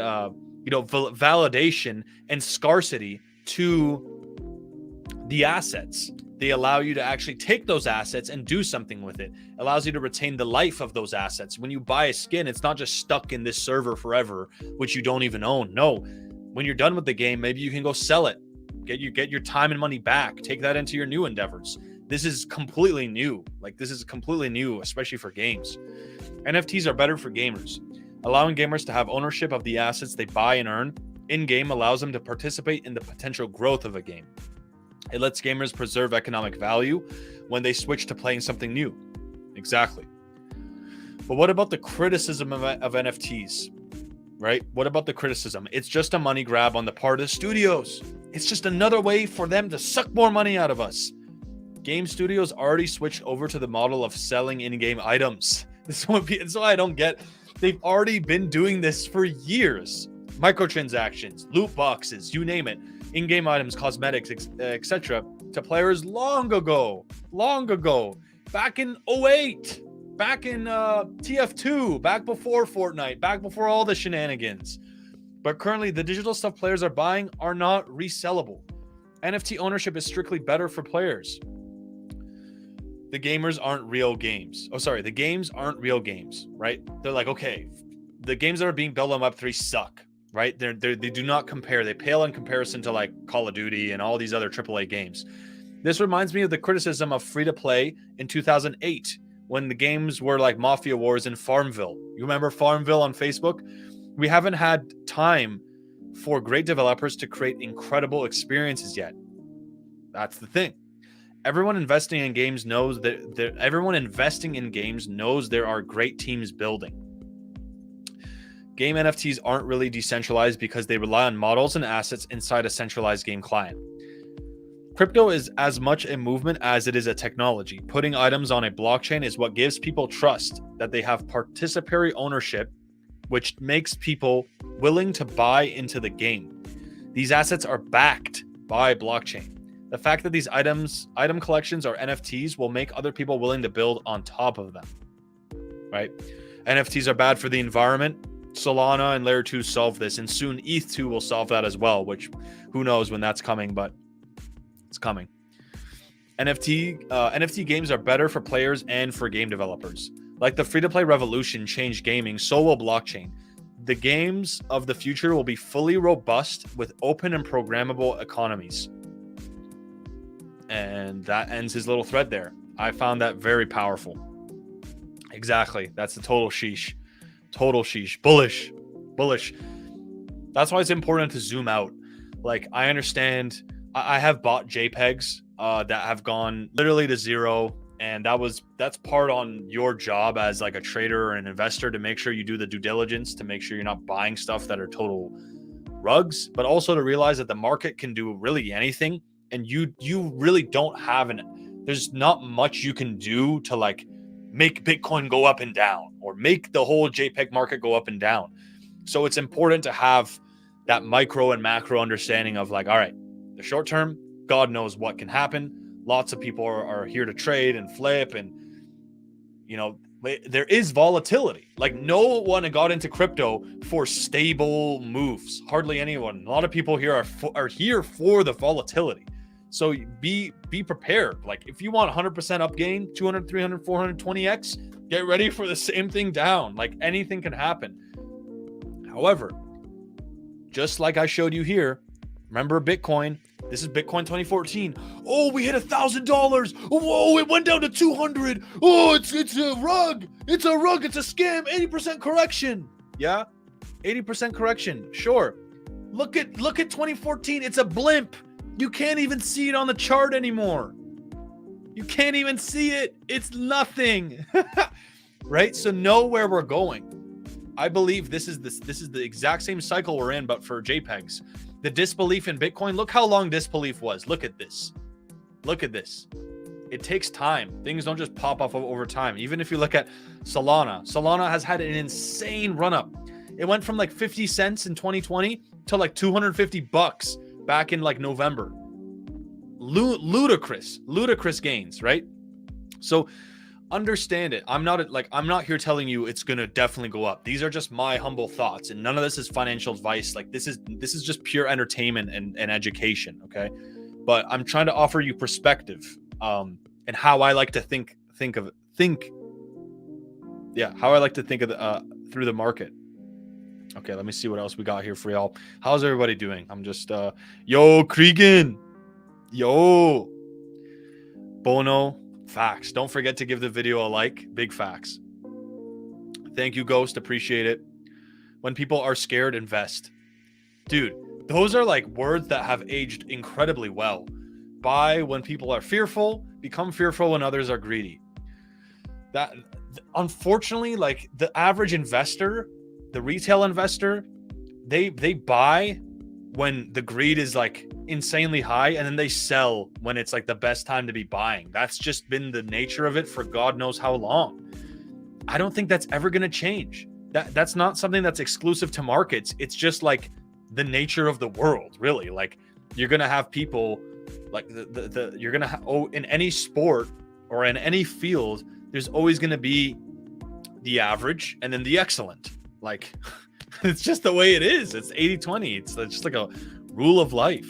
validation and scarcity to the assets. They allow you to actually take those assets and do something with it. Allows you to retain the life of those assets. When you buy a skin, it's not just stuck in this server forever, which you don't even own. No, when you're done with the game, maybe you can go sell it, get your time and money back, take that into your new endeavors. This is completely new. This is completely new, especially for games. NFTs are better for gamers. Allowing gamers to have ownership of the assets they buy and earn in-game allows them to participate in the potential growth of a game. It lets gamers preserve economic value when they switch to playing something new. Exactly. But what about the criticism of NFTs, right? What about the criticism? It's just a money grab on the part of the studios. It's just another way for them to suck more money out of us. Game studios already switched over to the model of selling in-game items. This is why I don't get. They've already been doing this for years. Microtransactions, loot boxes, you name it. In-game items, cosmetics, etc. to players long ago, back in 2008, back in TF2, back before Fortnite, back before all the shenanigans. But currently, the digital stuff players are buying are not resellable. NFT ownership is strictly better for players. The gamers aren't real games. The games aren't real games, right? They're like, okay, the games that are being built on Web3 suck. Right? They do not compare. They pale in comparison to like Call of Duty and all these other AAA games. This reminds me of the criticism of free-to-play in 2008 when the games were like Mafia Wars and Farmville. You remember Farmville on Facebook? We haven't had time for great developers to create incredible experiences yet. That's the thing. Everyone investing in games knows there are great teams building. Game NFTs aren't really decentralized because they rely on models and assets inside a centralized game client. Crypto is as much a movement as it is a technology. Putting items on a blockchain is what gives people trust that they have participatory ownership, which makes people willing to buy into the game. These assets are backed by blockchain. The fact that these item collections are NFTs will make other people willing to build on top of them, right? NFTs are bad for the environment. Solana and Layer 2 solve this, and soon ETH 2 will solve that as well, which who knows when that's coming, but it's coming. NFT games are better for players and for game developers. Like the free-to-play revolution changed gaming, so will blockchain. The games of the future will be fully robust with open and programmable economies. And that ends his little thread there. I found that very powerful. Exactly. That's the total sheesh. Total sheesh. Bullish. Bullish. That's why it's important to zoom out. Like, I understand. I have bought JPEGs that have gone literally to zero. And that's part on your job as like a trader or an investor to make sure you do the due diligence, to make sure you're not buying stuff that are total rugs, but also to realize that the market can do really anything. And you really don't have there's not much you can do to like make Bitcoin go up and down or make the whole JPEG market go up and down. So it's important to have that micro and macro understanding of like, all right, the short term, God knows what can happen. Lots of people are here to trade and flip, and there is volatility. Like, no one got into crypto for stable moves. Hardly anyone. A lot of people here are here for the volatility. So be prepared. Like, if you want 100% up gain, 200, 300, 420x, get ready for the same thing down. Like, anything can happen. However, just like I showed you here, remember Bitcoin. This is Bitcoin 2014. Oh, we hit $1,000. Whoa, it went down to 200. Oh, it's a rug. It's a rug. It's a scam. 80% correction. Yeah, 80% correction. Sure. Look at 2014. It's a blimp. You can't even see it on the chart anymore. You can't even see it. It's nothing. Right? So know where we're going. I believe this is the exact same cycle we're in, but for JPEGs. The disbelief in Bitcoin, look how long disbelief was. Look at this. Look at this. It takes time. Things don't just pop up over time. Even if you look at Solana has had an insane run up. It went from like 50 cents in 2020 to like $250 back in like November. Ludicrous gains, right? So understand it. I'm not here telling you it's gonna definitely go up. These are just my humble thoughts, and none of this is financial advice. Like, this is just pure entertainment and education. Okay, but I'm trying to offer you perspective, and how I like to think of how I like to think of through the market. Okay, let me see what else we got here for y'all. How's everybody doing? I'm just yo Cregan, yo Bono. Facts. Don't forget to give the video a like. Big facts. Thank you, Ghost. Appreciate it. When people are scared, invest. Dude, those are like words that have aged incredibly well. Buy when people are fearful, become fearful when others are greedy. That, unfortunately, like the average investor, the retail investor, they buy when the greed is like insanely high, and then they sell when it's like the best time to be buying. That's just been the nature of it for God knows how long. I don't think that's ever going to change. That's not something that's exclusive to markets. It's just like the nature of the world, really. Like, you're going to have people like you're going to in any sport or in any field, there's always going to be the average and then the excellent. Like, it's just the way it is. It's 80-20. It's just like a rule of life.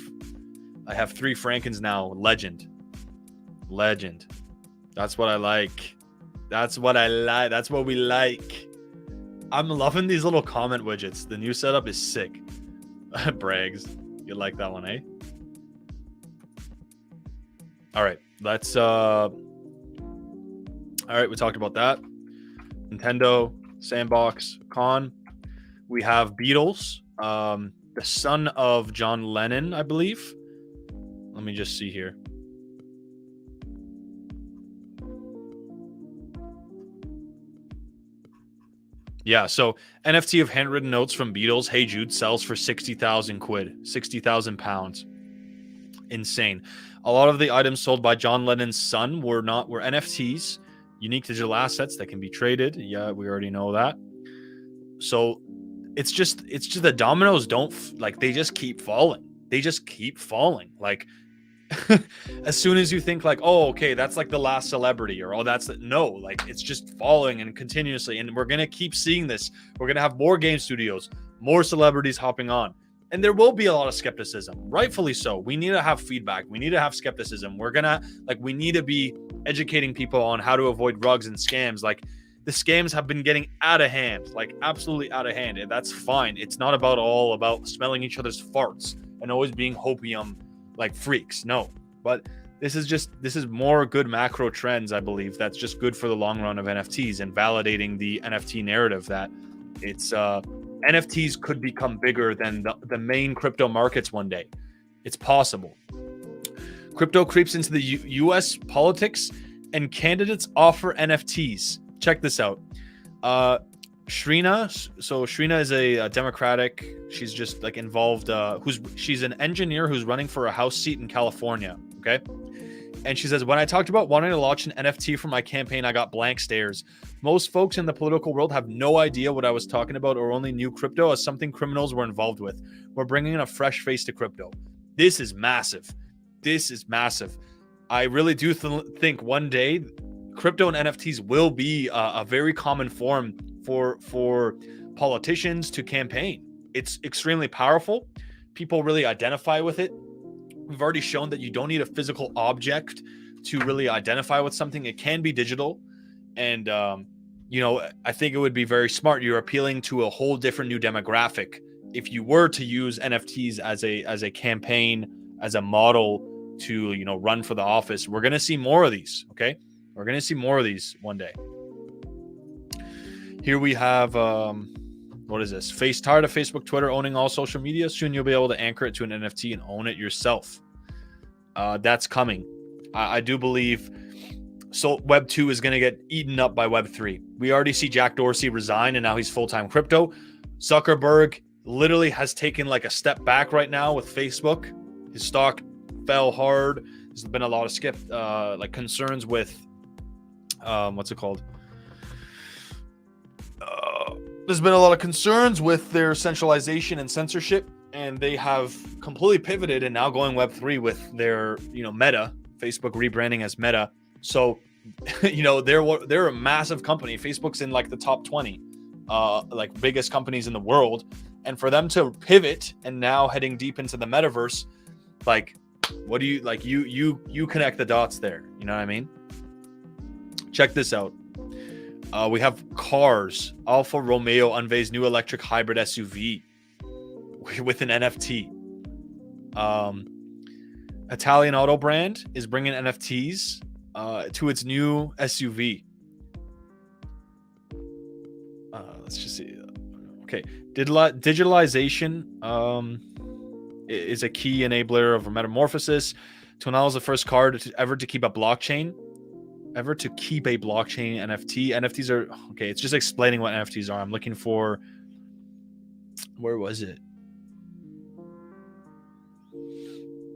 I have 3 Frankens now. Legend. That's what I like. That's what we like. I'm loving these little comment widgets. The new setup is sick. Brags. You like that one, eh? All right. Let's all right, we talked about that. Nintendo, Sandbox, Con. We have Beatles, the son of John Lennon, I believe. Let me just see here. Yeah, so NFT of handwritten notes from Beatles, Hey Jude, sells for 60,000 quid, 60,000 pounds. Insane. A lot of the items sold by John Lennon's son were NFTs, unique digital assets that can be traded. Yeah, we already know that. So it's just the dominoes they just keep falling. They just keep falling. Like, as soon as you think like, oh, okay, that's like the last celebrity, or it's just falling and continuously. And we're going to keep seeing this. We're going to have more game studios, more celebrities hopping on. And there will be a lot of skepticism, rightfully so. We need to have feedback. We need to have skepticism. We need to be educating people on how to avoid rugs and scams. Like, the scams have been getting out of hand, like absolutely out of hand. And that's fine. It's not all about smelling each other's farts and always being hopium like freaks. No, but This is more good macro trends, I believe, that's just good for the long run of NFTs and validating the NFT narrative that it's NFTs could become bigger than the main crypto markets one day. It's possible. Crypto creeps into the US politics and candidates offer NFTs. Check this out. Shrina. So Shrina is a Democratic. She's just like involved. She's an engineer who's running for a House seat in California. Okay. And she says, when I talked about wanting to launch an NFT for my campaign, I got blank stares. Most folks in the political world have no idea what I was talking about or only knew crypto as something criminals were involved with. We're bringing in a fresh face to crypto. This is massive. This is massive. I really do think one day crypto and NFTs will be a very common form for politicians to campaign. It's extremely powerful. People really identify with it. We've already shown that you don't need a physical object to really identify with something. It can be digital. And, I think it would be very smart. You're appealing to a whole different new demographic if you were to use NFTs as a campaign, as a model to, run for the office. We're going to see more of these. Okay. We're going to see more of these one day. Here we have, what is this? Tired of Facebook, Twitter owning all social media? Soon you'll be able to anchor it to an NFT and own it yourself. That's coming. I do believe so. Web 2 is going to get eaten up by Web 3. We already see Jack Dorsey resign and now he's full-time crypto. Zuckerberg literally has taken like a step back right now with Facebook. His stock fell hard. There's been a lot of concerns with what's it called? There's been a lot of concerns with their centralization and censorship, and they have completely pivoted and now going Web3 with their, Meta, Facebook rebranding as Meta. So, they're a massive company. Facebook's in like the top 20, biggest companies in the world. And for them to pivot and now heading deep into the metaverse, what do you connect the dots there? You know what I mean? Check this out. We have cars. Alfa Romeo unveils new electric hybrid SUV with an NFT. Italian auto brand is bringing NFTs to its new SUV. Let's just see. Okay. Digitalization is a key enabler of metamorphosis. Tonal is the first car ever to keep a blockchain NFT. NFTs are okay. It's just explaining what NFTs are. I'm looking for, where was it?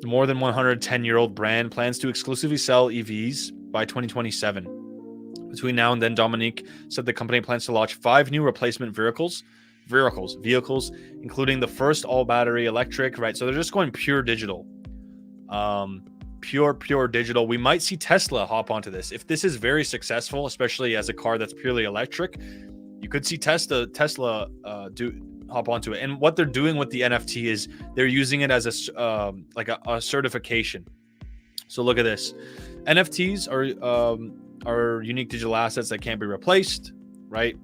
The more than 110-year-old brand plans to exclusively sell EVs by 2027. Between now and then, Dominique said the company plans to launch 5 new replacement vehicles, including the first all-battery electric. Right, so they're just going pure digital. Pure digital. We might see Tesla hop onto this. If this is very successful, especially as a car that's purely electric, you could see Tesla hop onto it. And what they're doing with the NFT is they're using it as a certification. So look at this. NFTs are unique digital assets that can't be replaced, right?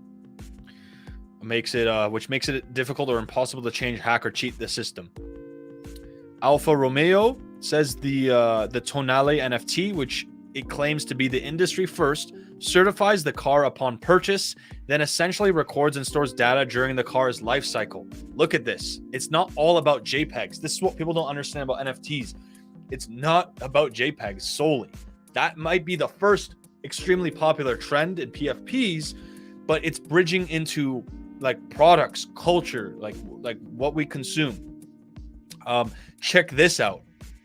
Which makes it difficult or impossible to change, hack, or cheat the system. Alfa Romeo says the Tonale NFT, which it claims to be the industry first, certifies the car upon purchase, then essentially records and stores data during the car's life cycle. Look at this. It's not all about JPEGs. This is what people don't understand about NFTs. It's not about JPEGs solely. That might be the first extremely popular trend in PFPs, but it's bridging into products, culture, like what we consume. Check this out.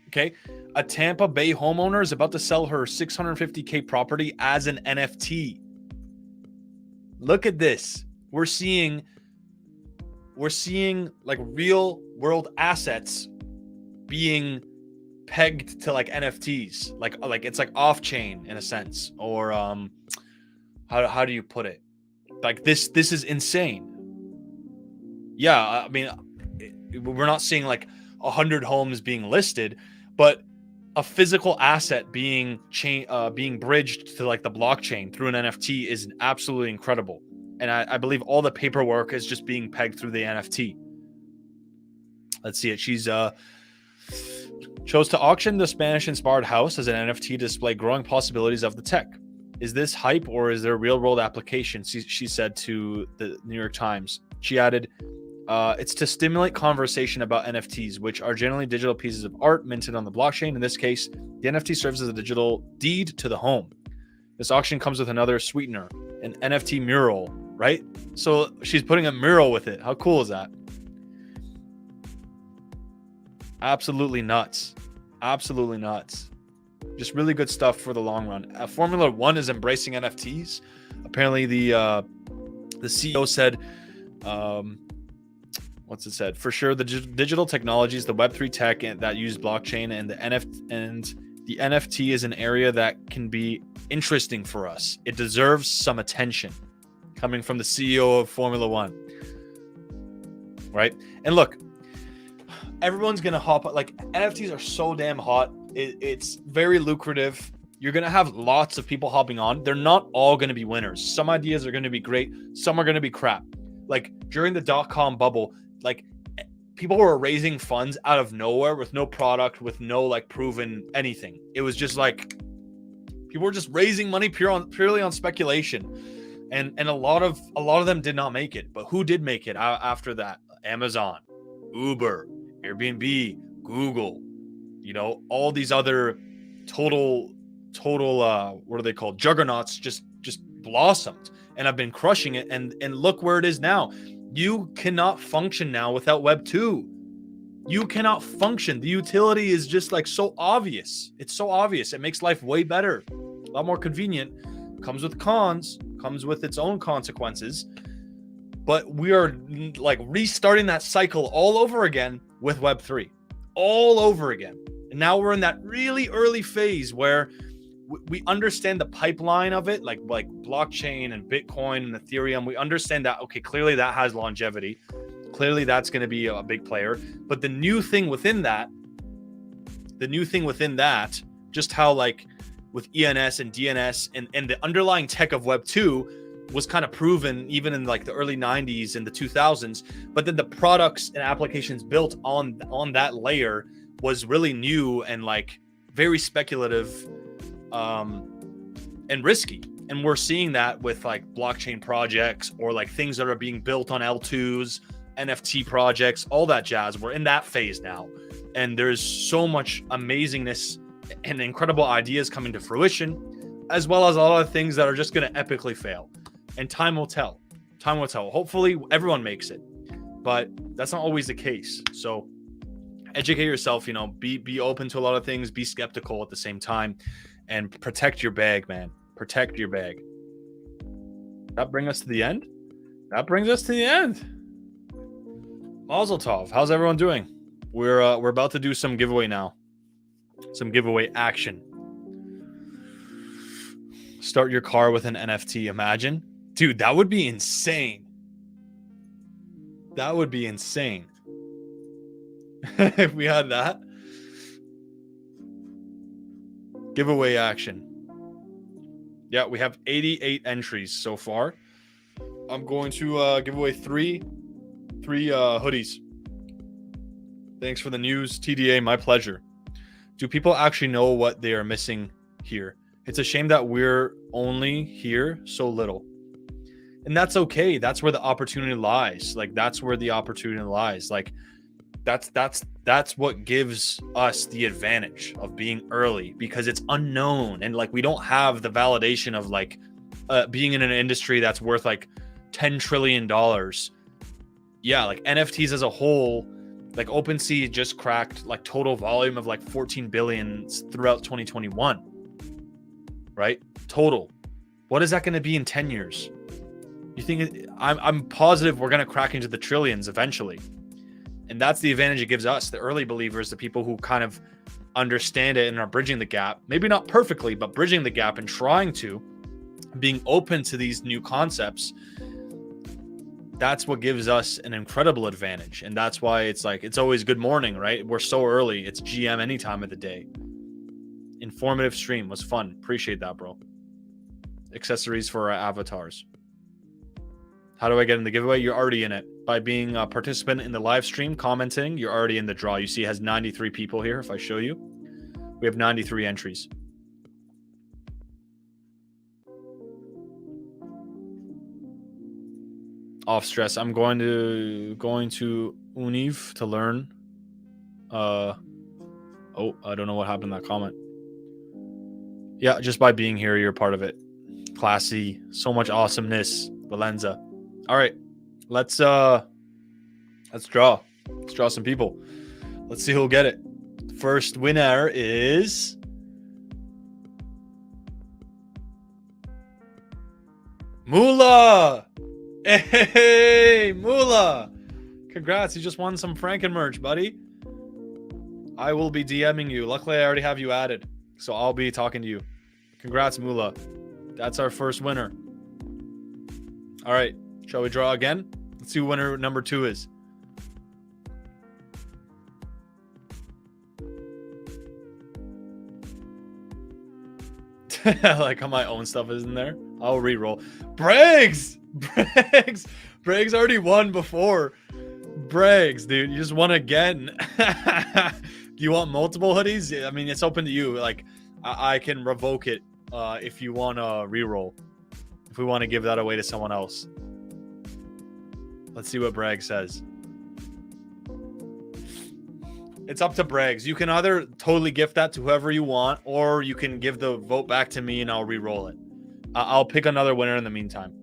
Okay, a Tampa Bay homeowner is about to sell her $650K property as an NFT. Look at this. We're seeing real world assets being pegged to NFTs. Like it's off chain in a sense, or how do you put it? This is insane. Yeah, I mean, we're not seeing 100 homes being listed, but a physical asset being bridged to the blockchain through an NFT is absolutely incredible. And I believe all the paperwork is just being pegged through the NFT. Let's see it. She's Chose to auction the Spanish-inspired house as an NFT to display growing possibilities of the tech. Is this hype or is there real-world application? She said to the New York Times. She added, it's to stimulate conversation about NFTs, which are generally digital pieces of art minted on the blockchain. In this case, the NFT serves as a digital deed to the home. This auction comes with another sweetener, an NFT mural, right? So she's putting a mural with it. How cool is that? Absolutely nuts. Absolutely nuts. Just really good stuff for the long run. Formula One is embracing NFTs. Apparently, the CEO said, what's it said? For sure, the digital technologies, the Web3 tech that use blockchain and the NFT is an area that can be interesting for us. It deserves some attention. Coming from the CEO of Formula One, right? And look, everyone's gonna hop. Like NFTs are so damn hot. It's very lucrative. You're gonna have lots of people hopping on. They're not all gonna be winners. Some ideas are gonna be great. Some are gonna be crap. Like during the .com bubble, like people were raising funds out of nowhere with no product, with no like proven anything. It was just like people were just raising money purely on speculation. And a lot of them did not make it. But who did make it after that? Amazon, Uber, Airbnb, Google, all these other total what are they called? Juggernauts just blossomed and have been crushing it. And look where it is now. You cannot function now without Web 2. You cannot function. The utility is just like so obvious. It's so obvious. It makes life way better, a lot more convenient. Comes with cons, comes with its own consequences. But we are like restarting that cycle all over again with Web3, all over again. And now we're in that really early phase where we understand the pipeline of it, like blockchain and Bitcoin and Ethereum. We understand that, okay, clearly that has longevity. Clearly that's going to be a big player. But the new thing within that, just how like with ENS and DNS and the underlying tech of Web 2 was kind of proven even in like the early 90s and the 2000s. But then the products and applications built on that layer was really new and like very speculative and risky. And we're seeing that with like blockchain projects or like things that are being built on L2s, NFT projects, all that jazz. We're in that phase now. And there's so much amazingness and incredible ideas coming to fruition, as well as a lot of things that are just going to epically fail. And time will tell. Time will tell. Hopefully everyone makes it, but that's not always the case. So educate yourself, be open to a lot of things, be skeptical at the same time, and protect your bag, man. Protect your bag. That brings us to the end. Mazel tov. How's everyone doing? We're about to do some giveaway now. Some giveaway action. Start your car with an NFT. Imagine. Dude, that would be insane. That would be insane. If we had that. Giveaway action. Yeah, we have 88 entries so far. I'm going to give away three hoodies. Thanks for the news, TDA. My pleasure. Do people actually know what they are missing here? It's a shame that we're only here so little. And that's okay. That's where the opportunity lies. Like that's where the opportunity lies. Like that's what gives us the advantage of being early, because it's unknown and like we don't have the validation of like being in an industry that's worth like $10 trillion. Yeah, like NFTs as a whole, like OpenSea just cracked like total volume of like 14 billion throughout 2021. Right? Total. What is that going to be in 10 years? You think I'm positive we're going to crack into the trillions eventually. And that's the advantage it gives us, the early believers, the people who kind of understand it and are bridging the gap. Maybe not perfectly, but bridging the gap and trying to, being open to these new concepts. That's what gives us an incredible advantage. And that's why it's like, it's always good morning, right? We're so early. It's GM any time of the day. Informative stream was fun. Appreciate that, bro. Accessories for our avatars. How do I get in the giveaway? You're already in it. by being a participant in the live stream, commenting, you're already in the draw. You see it has 93 people here. If I show you, we have 93 entries. Off stress. I'm going to Univ to learn. Oh, I don't know what happened in that comment. Yeah, just by being here, you're part of it. Classy, so much awesomeness, Valenza. All right, let's draw. Let's draw some people. Let's see who'll get it. First winner is Mula. Hey, Mula! Congrats, you just won some Franken merch, buddy. I will be DMing you. Luckily, I already have you added, so I'll be talking to you. Congrats, Mula. That's our first winner. All right, shall we draw again? Let's see who winner number 2 is. I like how my own stuff is in there. I'll re-roll. Briggs! Briggs already won before. Briggs, dude, you just won again. Do you want multiple hoodies? I mean, it's open to you. Like, I can revoke it if you want to re-roll. If we want to give that away to someone else. Let's see what Braggs says. It's up to Braggs. You can either totally gift that to whoever you want, or you can give the vote back to me and I'll re-roll it. I'll pick another winner in the meantime.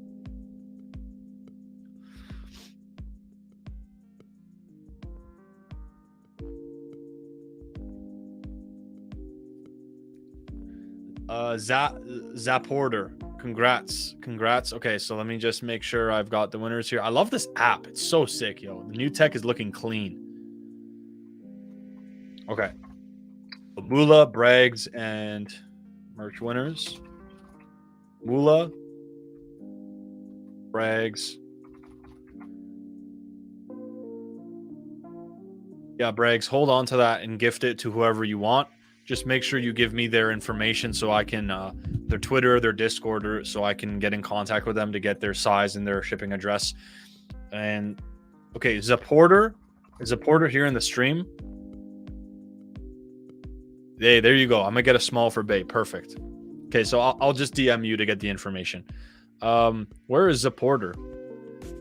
Zaporter. Congrats. Okay, so let me just make sure I've got the winners here. I love this app. It's so sick, yo. The new tech is looking clean. Okay. Mula, Braggs, and merch winners. Mula, Braggs. Yeah, Braggs, hold on to that and gift it to whoever you want. Just make sure you give me their information so I can, their Twitter, their Discord, so I can get in contact with them to get their size and their shipping address. And, okay, Zaporter. Is Zaporter here in the stream? Hey, there you go. I'm going to get a small for bait. Perfect. Okay, so I'll just DM you to get the information. Where is Zaporter?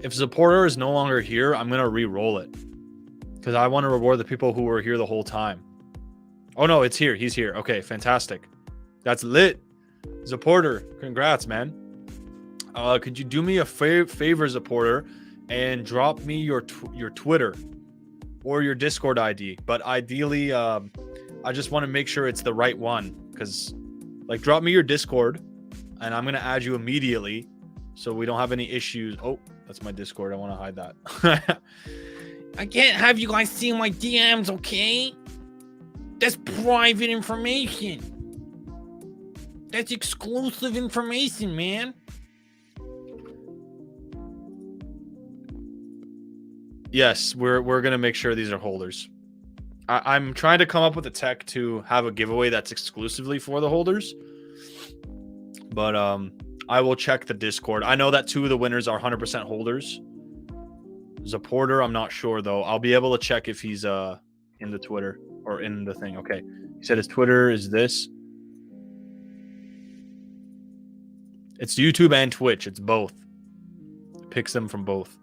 If Zaporter is no longer here, I'm going to re-roll it. Because I want to reward the people who were here the whole time. Oh, no, it's here. He's here. Okay, fantastic. That's lit. Zaporter, congrats, man. Could you do me a favor, Zaporter, and drop me your Twitter or your Discord ID? But ideally, I just want to make sure it's the right one. Because, like, drop me your Discord, and I'm going to add you immediately so we don't have any issues. Oh, that's my Discord. I want to hide that. I can't have you guys see my DMs, okay? That's private information. That's exclusive information, man. Yes, we're going to make sure these are holders. I'm trying to come up with a tech to have a giveaway that's exclusively for the holders. But I will check the Discord. I know that 2 of the winners are 100% holders. Zaporter, I'm not sure, though. I'll be able to check if he's in the Twitter or in the thing. Okay. He said his Twitter is this. It's YouTube and Twitch. It's both. It picks them from both.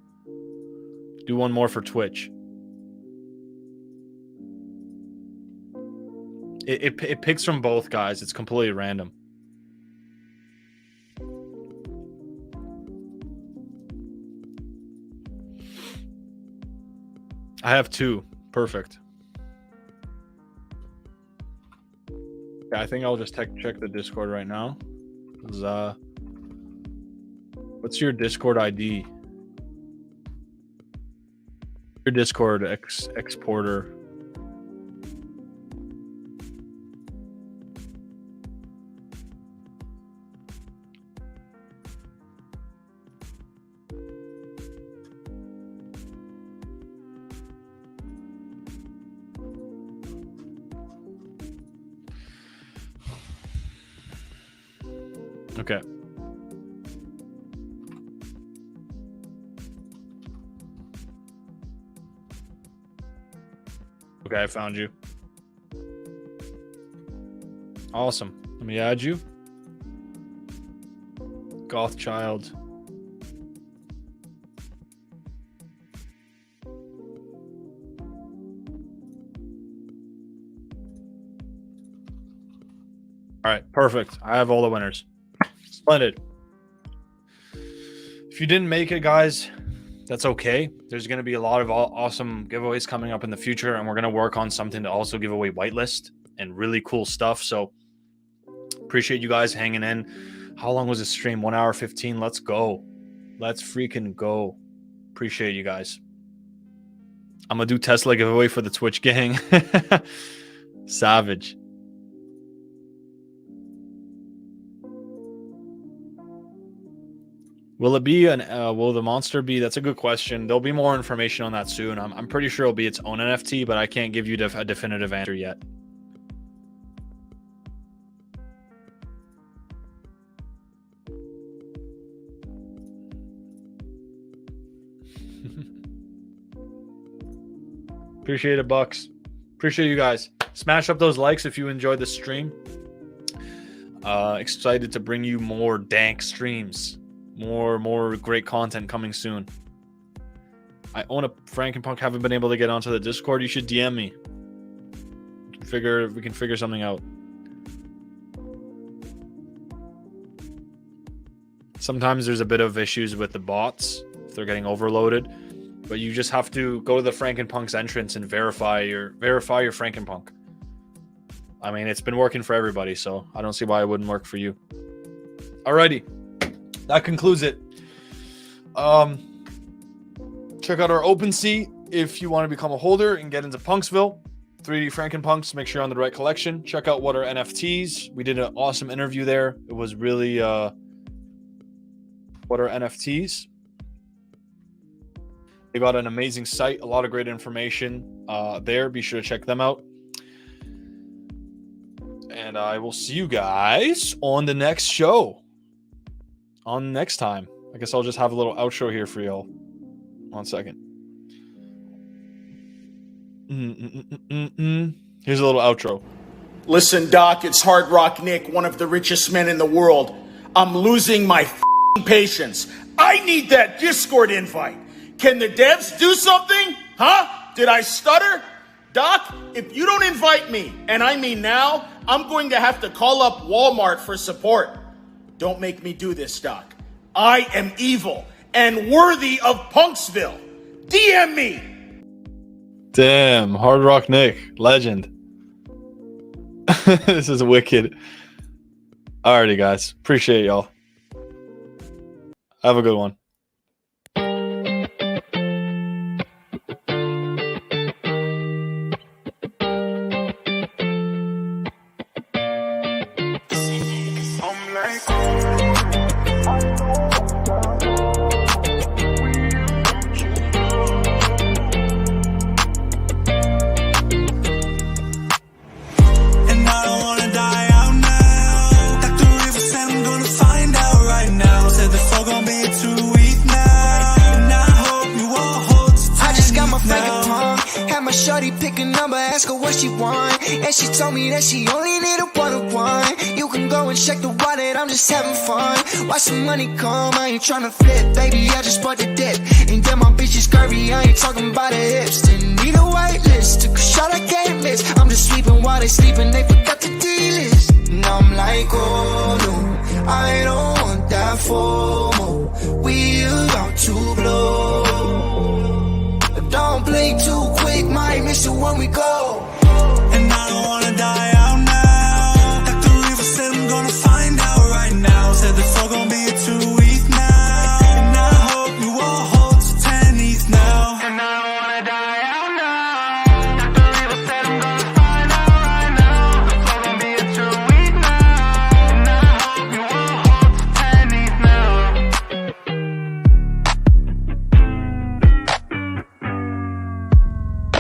Do one more for Twitch. It picks from both, guys. It's completely random. I have 2. Perfect. Yeah, I think I'll just check the Discord right now. What's your Discord ID? Your Discord exporter. Okay. Okay, I found you. Awesome. Let me add you. Goth child. All right, perfect. I have all the winners. Splendid. If you didn't make it, guys, that's okay. There's going to be a lot of awesome giveaways coming up in the future, and we're going to work on something to also give away whitelist and really cool stuff. So appreciate you guys hanging in. How long was this stream? 1 hour 15. Let's go. Let's freaking go. Appreciate you guys. I'm going to do Tesla giveaway for the Twitch gang. Savage. Will it be will the monster be? That's a good question. There'll be more information on that soon. I'm pretty sure it'll be its own NFT, but I can't give you a definitive answer yet. Appreciate it, Bucks. Appreciate you guys. Smash up those likes if you enjoyed the stream. Excited to bring you more dank streams. More great content coming soon. I own a Frankenpunk. Haven't been able to get onto the Discord. You should DM me. We can figure something out. Sometimes there's a bit of issues with the bots if they're getting overloaded, but you just have to go to the Frankenpunk's entrance and verify your Frankenpunk. I mean, it's been working for everybody, so I don't see why it wouldn't work for you. Alrighty. That concludes it. Check out our OpenSea if you want to become a holder and get into Punksville. 3D Frankenpunks, make sure you're on the right collection. Check out What Are NFTs. We did an awesome interview there. It was really What Are NFTs. They got an amazing site, a lot of great information there. Be sure to check them out. And I will see you guys on the next show. On next time. I guess I'll just have a little outro here for y'all. 1 second. Here's a little outro. Listen, Doc, it's Hard Rock Nick, one of the richest men in the world. I'm losing my patience. I need that Discord invite. Can the devs do something? Huh? Did I stutter? Doc, if you don't invite me, and I mean now, I'm going to have to call up Walmart for support. Don't make me do this, Doc. I am evil and worthy of Punksville. DM me. Damn, Hard Rock Nick, legend. This is wicked. Alrighty, guys. Appreciate y'all. Have a good one. Shorty pick a number, ask her what she want, and she told me that she only need a one-on-one. You can go and check the wallet, I'm just having fun. Watch some money come, I ain't tryna flip, baby, I just bought the dip. And then my bitch is curvy, I ain't talking about the hips. Didn't need a white list, took a shot I can't miss. I'm just sleeping while they sleeping, they forgot the D-list. And I'm like, oh no, I don't want that for